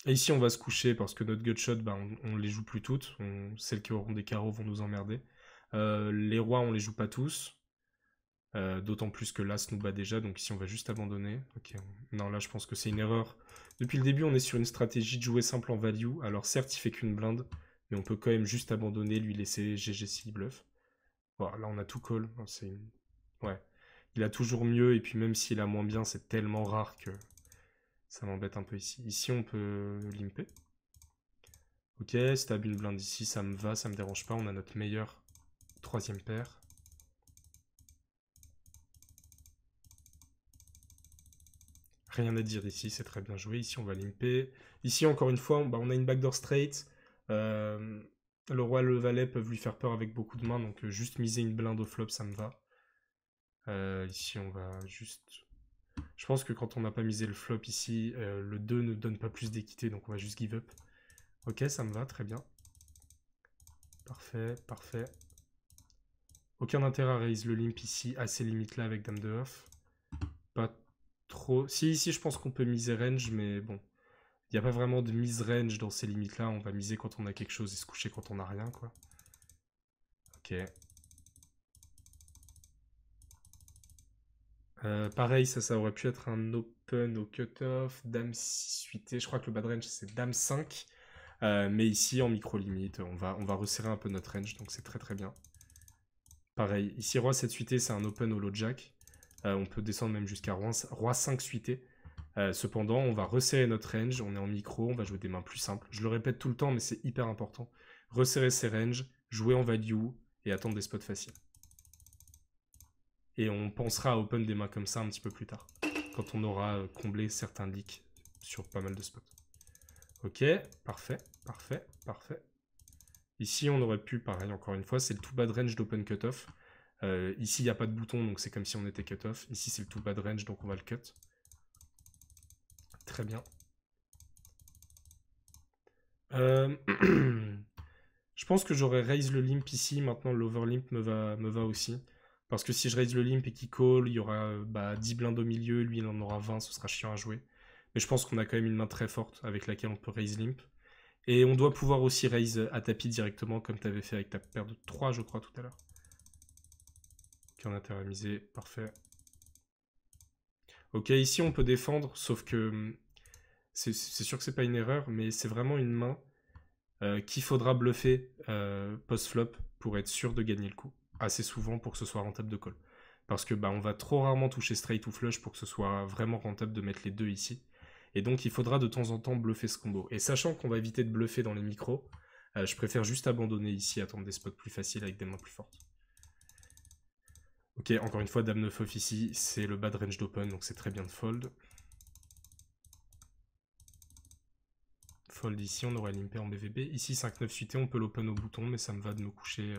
Et ici, on va se coucher parce que notre gutshot, bah, on les joue plus toutes. Celles qui auront des carreaux vont nous emmerder. Les rois, on les joue pas tous. D'autant plus que l'As nous bat déjà, donc ici on va juste abandonner. Ok, non là je pense que c'est une erreur. Depuis le début on est sur une stratégie de jouer simple en value, alors certes il fait qu'une blinde, mais on peut quand même juste abandonner, lui laisser GG s'il bluff. Voilà, là on a tout call, ouais. Il a toujours mieux, et puis même s'il a moins bien, c'est tellement rare que ça m'embête un peu ici. Ici on peut limper. Ok, stab une blinde ici, ça me va, ça me dérange pas, on a notre meilleure troisième paire. Rien à dire ici, c'est très bien joué. Ici, on va limper. Ici, encore une fois, on a une backdoor straight. Le roi, le valet peuvent lui faire peur avec beaucoup de mains, donc juste miser une blinde au flop, ça me va. Ici, on va juste Je pense que quand on n'a pas misé le flop ici, le 2 ne donne pas plus d'équité, donc on va juste give up. Ok, ça me va, très bien. Parfait, parfait. Aucun intérêt à raise le limp ici, à ces limites-là avec dame de off. Pas trop... Si, ici, je pense qu'on peut miser range, mais bon. Il n'y a pas vraiment de mise range dans ces limites-là. On va miser quand on a quelque chose et se coucher quand on n'a rien, quoi. Ok. Pareil, ça aurait pu être un open au cutoff. Dame 6 suité. Je crois que le bad range, c'est dame 5. Mais ici, en micro-limite, on va resserrer un peu notre range, donc c'est très très bien. Pareil, ici, roi 7 suité, c'est un open au low jack. On peut descendre même jusqu'à roi 5 suité. Cependant, on va resserrer notre range, on est en micro, on va jouer des mains plus simples. Je le répète tout le temps, mais c'est hyper important. Resserrer ses ranges, jouer en value et attendre des spots faciles. Et on pensera à open des mains comme ça un petit peu plus tard, quand on aura comblé certains leaks sur pas mal de spots. Ok, parfait, parfait, parfait. Ici, on aurait pu, pareil, encore une fois, c'est le too bad range d'open cutoff. Ici, il n'y a pas de bouton, donc c'est comme si on était cutoff. Ici, c'est le too bad range, donc on va le cut. Très bien. Je pense que j'aurais raise le limp ici. Maintenant, l'overlimp me va aussi. Parce que si je raise le limp et qu'il call, il y aura 10 blindes au milieu. Lui, il en aura 20. Ce sera chiant à jouer. Mais je pense qu'on a quand même une main très forte avec laquelle on peut raise limp. Et on doit pouvoir aussi raise à tapis directement, comme tu avais fait avec ta paire de 3, je crois, tout à l'heure. Ok, on a intérêt à miser. Parfait. Ok, ici, on peut défendre, sauf que... C'est sûr que c'est pas une erreur, mais c'est vraiment une main qu'il faudra bluffer post-flop pour être sûr de gagner le coup. Assez souvent pour que ce soit rentable de call. Parce que on va trop rarement toucher straight ou flush pour que ce soit vraiment rentable de mettre les deux ici. Et donc il faudra de temps en temps bluffer ce combo. Et sachant qu'on va éviter de bluffer dans les micros, je préfère juste abandonner ici, attendre des spots plus faciles avec des mains plus fortes. Ok, encore une fois, dame 9 off ici, c'est le bad range d'open, donc c'est très bien de fold. Fold ici, on aurait limpé en BVB. Ici, 5-9 suité, on peut l'open au bouton, mais ça me va de me coucher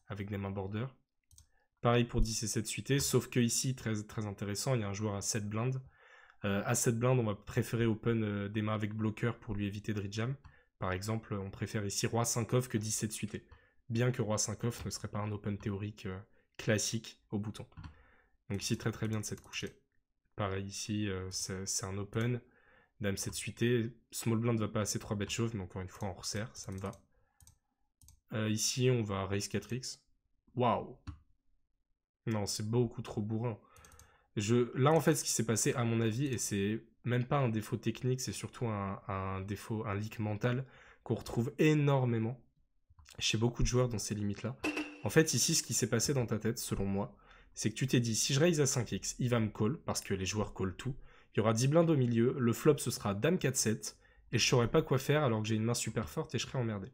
avec des mains border. Pareil pour 10 et 7 suité, sauf que ici, très, très intéressant, il y a un joueur à 7 blindes. À 7 blindes, on va préférer open des mains avec bloqueur pour lui éviter de rejam. Par exemple, on préfère ici roi 5 off que 17 suité. Bien que roi 5 off ne serait pas un open théorique classique au bouton. Donc ici, très très bien de s'être couché. Pareil ici, c'est un open. Dame 7 suité. Small blind va pas assez 3 bêtes chauves, mais encore une fois, on resserre, ça me va. Ici, on va raise 4x. Waouh! Non, c'est beaucoup trop bourrin. Là, en fait, ce qui s'est passé, à mon avis, et c'est même pas un défaut technique, c'est surtout un défaut, un leak mental qu'on retrouve énormément chez beaucoup de joueurs dans ces limites-là. En fait, ici, ce qui s'est passé dans ta tête, selon moi, c'est que tu t'es dit, si je raise à 5x, il va me call, parce que les joueurs call tout. Il y aura 10 blindes au milieu, le flop, ce sera dame 4-7, et je saurais pas quoi faire alors que j'ai une main super forte et je serais emmerdé.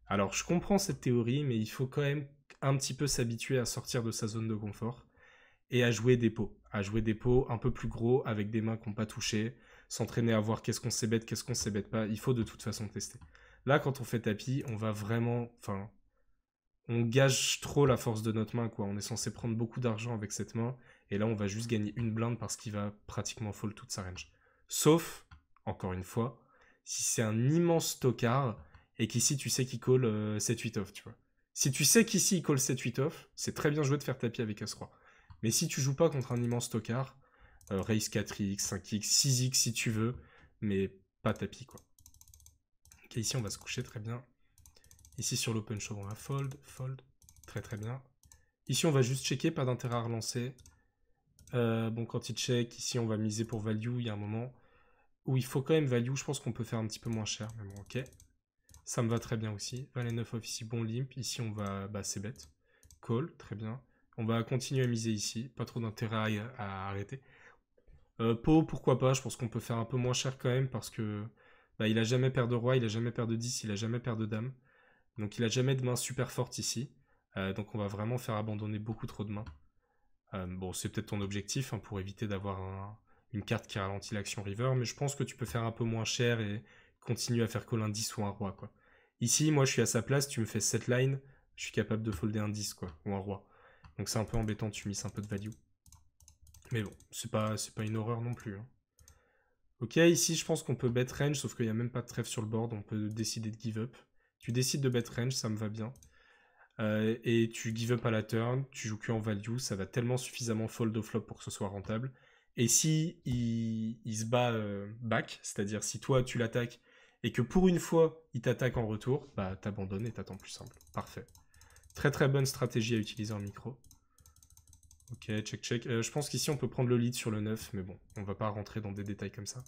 Alors, je comprends cette théorie, mais il faut quand même un petit peu s'habituer à sortir de sa zone de confort et à jouer des pots. À jouer des pots un peu plus gros avec des mains qui n'ont pas touché, s'entraîner à voir qu'est-ce qu'on sait bête, qu'est-ce qu'on sait bête pas. Il faut de toute façon tester. Là, quand on fait tapis, on va vraiment... Enfin, on gage trop la force de notre main, quoi. On est censé prendre beaucoup d'argent avec cette main, et là, on va juste gagner une blinde parce qu'il va pratiquement fold toute sa range. Sauf, encore une fois, si c'est un immense tocard, et qu'ici, tu sais qu'il call 7-8 off, tu vois. Si tu sais qu'ici, il call 7-8 off, c'est très bien joué de faire tapis avec As-Roi. Mais si tu joues pas contre un immense tocard, raise 4x, 5x, 6x si tu veux, mais pas tapis, quoi. Ok, ici, on va se coucher très bien. Ici, sur l'open show, on va fold, fold. Très, très bien. Ici, on va juste checker, pas d'intérêt à relancer. Bon, quand il check, ici, on va miser pour value. Il y a un moment où il faut quand même value. Je pense qu'on peut faire un petit peu moins cher, mais bon, ok. Ça me va très bien aussi. Valet 9 off ici, bon limp. Ici, on va... c'est bête. Call, très bien. On va continuer à miser ici. Pas trop d'intérêt à arrêter. Pot, pourquoi pas. Je pense qu'on peut faire un peu moins cher quand même parce que il a jamais paire de roi, il a jamais paire de 10, il a jamais paire de dame. Donc il a jamais de main super forte ici. Donc on va vraiment faire abandonner beaucoup trop de mains. Bon, c'est peut-être ton objectif pour éviter d'avoir une carte qui ralentit l'action river. Mais je pense que tu peux faire un peu moins cher et continuer à faire call un 10 ou un roi, quoi. Ici, moi je suis à sa place, tu me fais cette line, je suis capable de folder un 10, quoi, ou un roi. Donc c'est un peu embêtant, tu misses un peu de value. Mais bon, c'est pas une horreur non plus. Hein. Ok, ici je pense qu'on peut bet range, sauf qu'il n'y a même pas de trèfle sur le board, on peut décider de give up. Tu décides de bet range, ça me va bien. Et tu give up à la turn, tu joues que en value, ça va tellement suffisamment fold au flop pour que ce soit rentable. Et si il se bat back, c'est-à-dire si toi tu l'attaques et que pour une fois il t'attaque en retour, bah t'abandonnes et t'attends plus simple. Parfait. Très très bonne stratégie à utiliser en micro. Ok, check check. Je pense qu'ici on peut prendre le lead sur le 9, mais bon, on va pas rentrer dans des détails comme ça.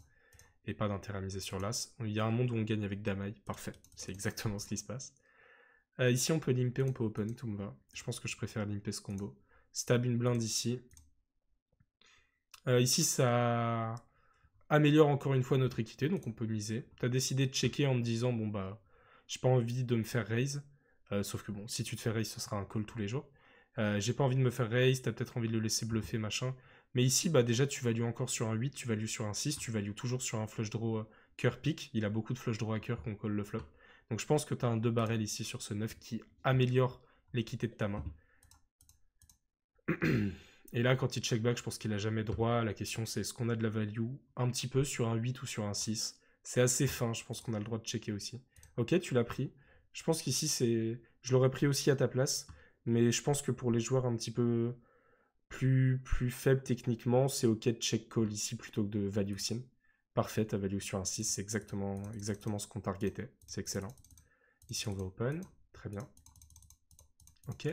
Et pas d'intérêt à miser sur l'as. Il y a un monde où on gagne avec Damaï, parfait. C'est exactement ce qui se passe. Ici on peut limper, on peut open, tout me va. Je pense que je préfère limper ce combo. Stab une blinde ici. Ici ça améliore encore une fois notre équité, donc on peut miser. T'as décidé de checker en me disant, bon bah, j'ai pas envie de me faire raise. Sauf que bon, si tu te fais raise, ce sera un call tous les jours. J'ai pas envie de me faire raise, t'as peut-être envie de le laisser bluffer, machin. Mais ici, bah déjà, tu values encore sur un 8, tu values sur un 6, tu values toujours sur un flush draw cœur pick. Il a beaucoup de flush draw à cœur qu'on colle le flop. Donc je pense que tu as un 2 barrel ici sur ce 9 qui améliore l'équité de ta main. Et là, quand il check back, je pense qu'il a jamais droit. La question, c'est est-ce qu'on a de la value un petit peu sur un 8 ou sur un 6. C'est assez fin, je pense qu'on a le droit de checker aussi. Ok, tu l'as pris. Je pense qu'ici, c'est... Je l'aurais pris aussi à ta place. Mais je pense que pour les joueurs un petit peu plus faibles techniquement, c'est ok de check call ici plutôt que de value sim. Parfait, ta value sur un 6, c'est exactement ce qu'on targetait. C'est excellent. Ici, on va open. Très bien. Ok.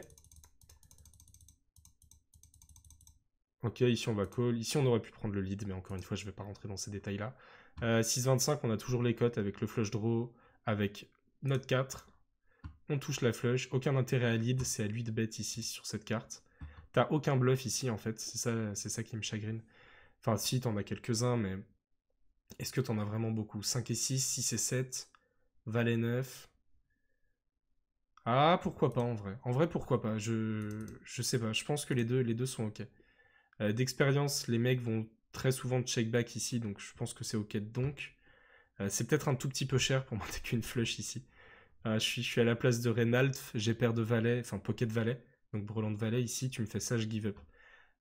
Ok, ici, on va call. Ici, on aurait pu prendre le lead, mais encore une fois, je ne vais pas rentrer dans ces détails-là. 6-25, on a toujours les cotes avec le flush draw, avec note 4. On touche la flush. Aucun intérêt à lead, c'est à lui de bet ici sur cette carte. T'as aucun bluff ici, en fait. C'est ça qui me chagrine. Enfin, si, t'en as quelques-uns, mais est-ce que t'en as vraiment beaucoup? 5 et 6, 6 et 7, valet 9. Ah, pourquoi pas en vrai. En vrai, pourquoi pas. Je sais pas. Je pense que les deux sont ok. D'expérience, les mecs vont très souvent check back ici, donc je pense que c'est ok donc. C'est peut-être un tout petit peu cher pour monter qu'une flush ici. Je suis à la place de Reynolds, j'ai paire de valet, enfin pocket valet, donc brelan de valet ici, tu me fais ça, je give up.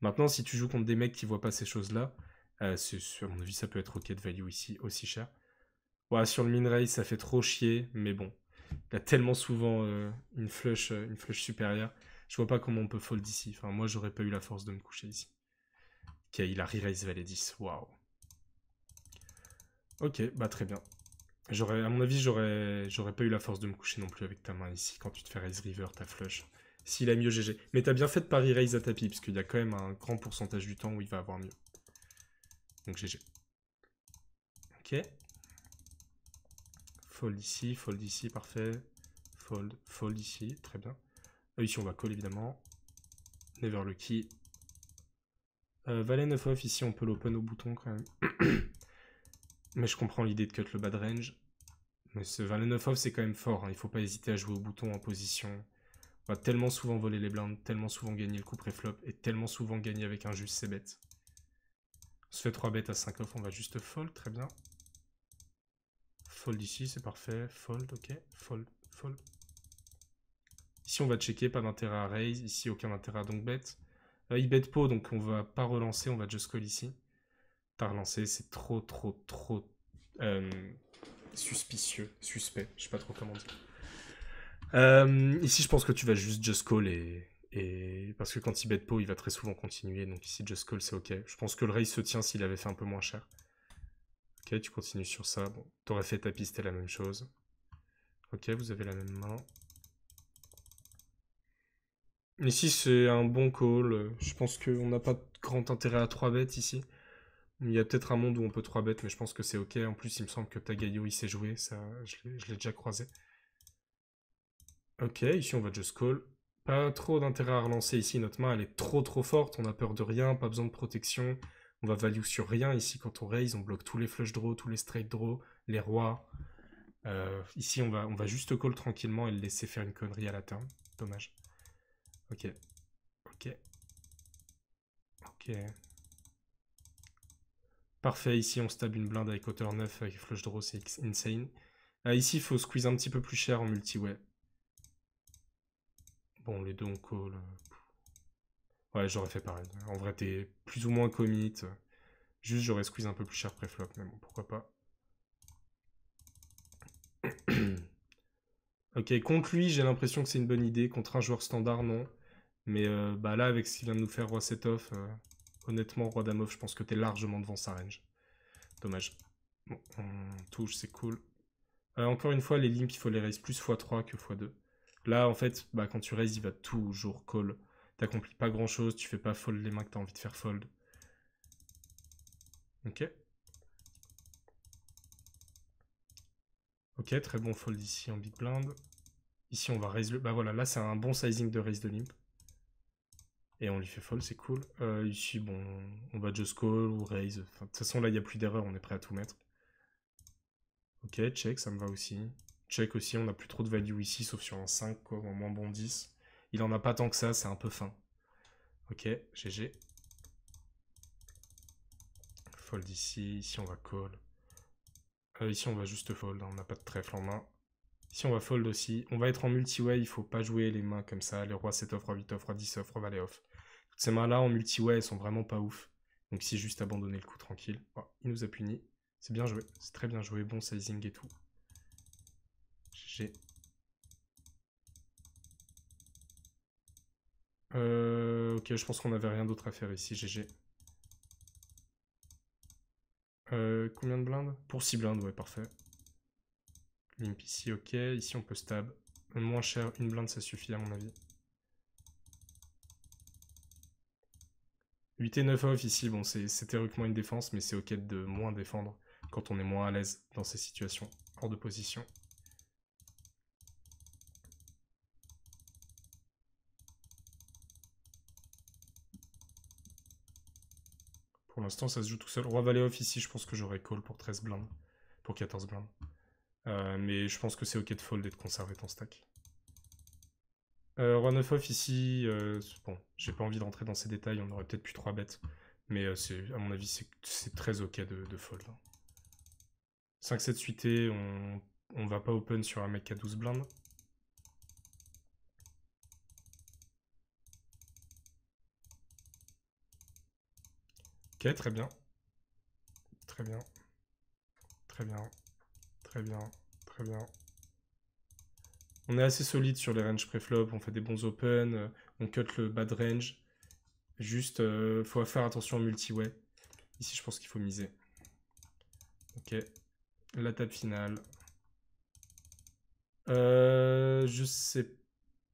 Maintenant, si tu joues contre des mecs qui voient pas ces choses-là, à mon avis, ça peut être ok de value ici, aussi cher. Ouais, sur le min raise, ça fait trop chier, mais bon. Il a tellement souvent une flush supérieure. Je vois pas comment on peut fold ici. Enfin, moi, j'aurais pas eu la force de me coucher ici. Ok, il a re-raise valet 10. Waouh. Ok, bah très bien. À mon avis, j'aurais pas eu la force de me coucher non plus avec ta main ici. Quand tu te fais raise river, ta flush. S'il a mieux GG. Mais t'as bien fait de pari raise à tapis, parce qu'il y a quand même un grand pourcentage du temps où il va avoir mieux. Donc GG. Ok. Fold ici, parfait. Fold ici, très bien. Ici, on va call évidemment. Never lucky. Valet 9 off, ici, on peut l'open au bouton quand même. Mais je comprends l'idée de cut le bad range. Mais ce valet 9 off, c'est quand même fort. Hein. Il faut pas hésiter à jouer au bouton en position. On va tellement souvent voler les blindes, tellement souvent gagner le coup pré-flop, et tellement souvent gagner avec un juste c'est bête. On se fait 3 bêtes à 5 off, on va juste fold, très bien. Fold ici, c'est parfait. Fold, ok. Fold. Ici, on va checker, pas d'intérêt à raise. Ici, aucun intérêt à donc bet. Il bet pot, donc on va pas relancer, on va just call ici. Pas relancer, c'est trop suspicieux, suspect, je sais pas trop comment dire. Ici, je pense que tu vas just call et parce que quand il bet pot, il va très souvent continuer, donc ici, just call, c'est ok. Je pense que le raise se tient s'il avait fait un peu moins cher. Ok, tu continues sur ça. Bon, t'aurais fait tapis, c'était la même chose. Ok, vous avez la même main. Ici, c'est un bon call. Je pense qu'on n'a pas de grand intérêt à 3 bêtes ici. Il y a peut-être un monde où on peut 3 bêtes, mais je pense que c'est ok. En plus, il me semble que Tagayo, il sait jouer. Ça, je l'ai déjà croisé. Ok, ici, on va just call. Pas trop d'intérêt à relancer ici. Notre main, elle est trop forte. On a peur de rien, pas besoin de protection. On va value sur rien ici quand on raise. On bloque tous les flush draws, tous les straight draws, les rois. Ici, on va juste call tranquillement et le laisser faire une connerie à la turn. Dommage. Ok. Parfait, ici on stab une blinde avec hauteur 9 avec flush draw, c'est insane. Ici il faut squeeze un petit peu plus cher en multi-way. Bon, les deux on call. Ouais, j'aurais fait pareil. En vrai, t'es plus ou moins commit. Juste, j'aurais squeeze un peu plus cher pré-flop, mais bon, pourquoi pas. Ok, contre lui, j'ai l'impression que c'est une bonne idée. Contre un joueur standard, non. Mais bah là, avec ce qu'il vient de nous faire, roi set off, honnêtement, roi dame off, je pense que t'es largement devant sa range. Dommage. Bon, on touche, c'est cool. Encore une fois, les limps, il faut les raise plus x3 que x2. Là, en fait, bah, quand tu raises, il va toujours call. T'accomplis pas grand chose, tu fais pas fold les mains que t'as envie de faire fold. Ok. Ok, très bon fold ici en big blind. Ici, on va raise le... Bah voilà, là, c'est un bon sizing de raise de limp. Et on lui fait fold, c'est cool. Ici, bon, on va just call ou raise. Enfin, de toute façon, là, il n'y a plus d'erreur, on est prêt à tout mettre. Ok, check, ça me va aussi. Check aussi, on n'a plus trop de value ici, sauf sur un 5, quoi, ou un moins bon 10. Il en a pas tant que ça, c'est un peu fin. Ok, GG. Fold ici, ici on va call. Ici on va juste fold, hein, on n'a pas de trèfle en main. Ici on va fold aussi. On va être en multi-way, il faut pas jouer les mains comme ça. Les rois 7 off, roi 8 off, roi 10 off, roi valet off. Toutes ces mains-là en multi-way, elles sont vraiment pas ouf. Donc ici juste abandonner le coup tranquille. Oh, il nous a puni. C'est bien joué, c'est très bien joué, bon sizing et tout. GG. Ok, je pense qu'on n'avait rien d'autre à faire ici, GG. Combien de blindes? Pour 6 blindes, ouais, parfait. Limp ici, ok. Ici, on peut stab. Moins cher, une blinde, ça suffit à mon avis. 8 et 9 off ici, bon, c'est théoriquement une défense, mais c'est ok de moins défendre quand on est moins à l'aise dans ces situations, hors de position. Pour l'instant, ça se joue tout seul. Roi valet off ici, je pense que j'aurais call pour 13 blindes, pour 14 blindes. Mais je pense que c'est ok de fold et de conserver ton stack. Roi 9 off ici, bon, j'ai pas envie de rentrer dans ces détails, on aurait peut-être pu 3 bêtes. Mais à mon avis, c'est très ok de fold. 5-7 suité, on va pas open sur un mec qui a 12 blindes. Ok, très bien. Très bien. Très bien. Très bien. Très bien. On est assez solide sur les ranges préflop, on fait des bons open, on cut le bad range. Juste, faut faire attention au multi-way. Ici, je pense qu'il faut miser. Ok. La table finale. Je sais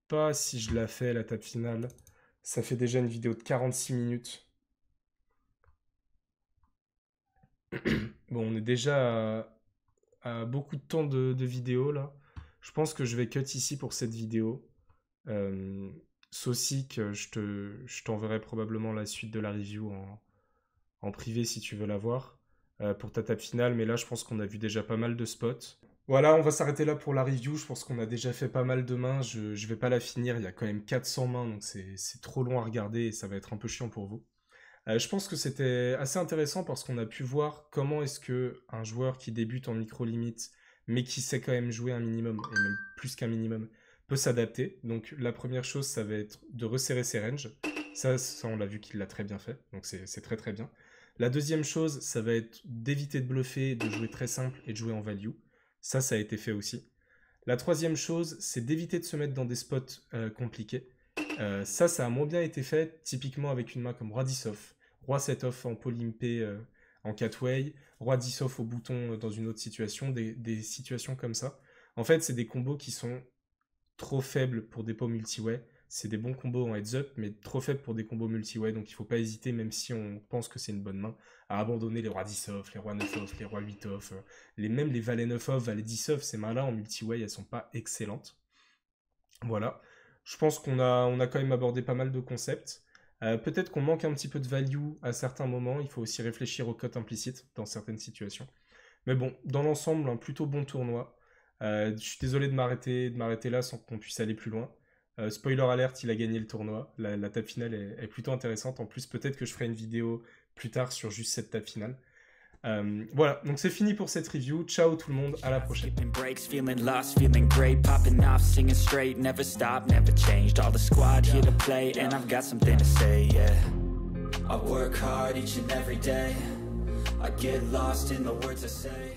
pas si je la fais, la table finale. Ça fait déjà une vidéo de 46 minutes. Bon, on est déjà à beaucoup de temps de vidéo, là. Je pense que je vais cut ici pour cette vidéo. Saucic, je t'enverrai probablement la suite de la review en privé si tu veux la voir pour ta table finale, mais là je pense qu'on a vu déjà pas mal de spots. Voilà, on va s'arrêter là pour la review, je pense qu'on a déjà fait pas mal de mains, je vais pas la finir, il y a quand même 400 mains, donc c'est trop long à regarder et ça va être un peu chiant pour vous. Je pense que c'était assez intéressant parce qu'on a pu voir comment est-ce que un joueur qui débute en micro-limite, mais qui sait quand même jouer un minimum, et même plus qu'un minimum, peut s'adapter. Donc la première chose, ça va être de resserrer ses ranges. Ça on l'a vu qu'il l'a très bien fait, donc c'est très très bien. La deuxième chose, ça va être d'éviter de bluffer, de jouer très simple et de jouer en value. Ça a été fait aussi. La troisième chose, c'est d'éviter de se mettre dans des spots compliqués. Ça a moins bien été fait, typiquement avec une main comme Roi 10 off, Roi 7 off en polympé en 4-way, Roi 10 off au bouton dans une autre situation, des situations comme ça. En fait, c'est des combos qui sont trop faibles pour des pots multi-way. C'est des bons combos en heads up, mais trop faibles pour des combos multi-way, donc il faut pas hésiter, même si on pense que c'est une bonne main, à abandonner les rois 10 off, les rois 9 off, les rois 8 off, même les valets 9 off, valets 10 off, ces mains-là en multi-way, elles sont pas excellentes. Voilà. Je pense qu'on a quand même abordé pas mal de concepts. Peut-être qu'on manque un petit peu de value à certains moments. Il faut aussi réfléchir aux cotes implicites dans certaines situations. Mais bon, dans l'ensemble, un plutôt bon tournoi. Je suis désolé de m'arrêter là sans qu'on puisse aller plus loin. Spoiler alert, il a gagné le tournoi. La table finale est plutôt intéressante. En plus, peut-être que je ferai une vidéo plus tard sur juste cette table finale. Voilà, donc c'est fini pour cette review. Ciao tout le monde, à la prochaine. Feeling lost, feeling great, popping off, singing straight, never stopped, never changed. All the squad here to play, and I've got something to say, yeah. I work hard each and every day. I get lost in the words I say.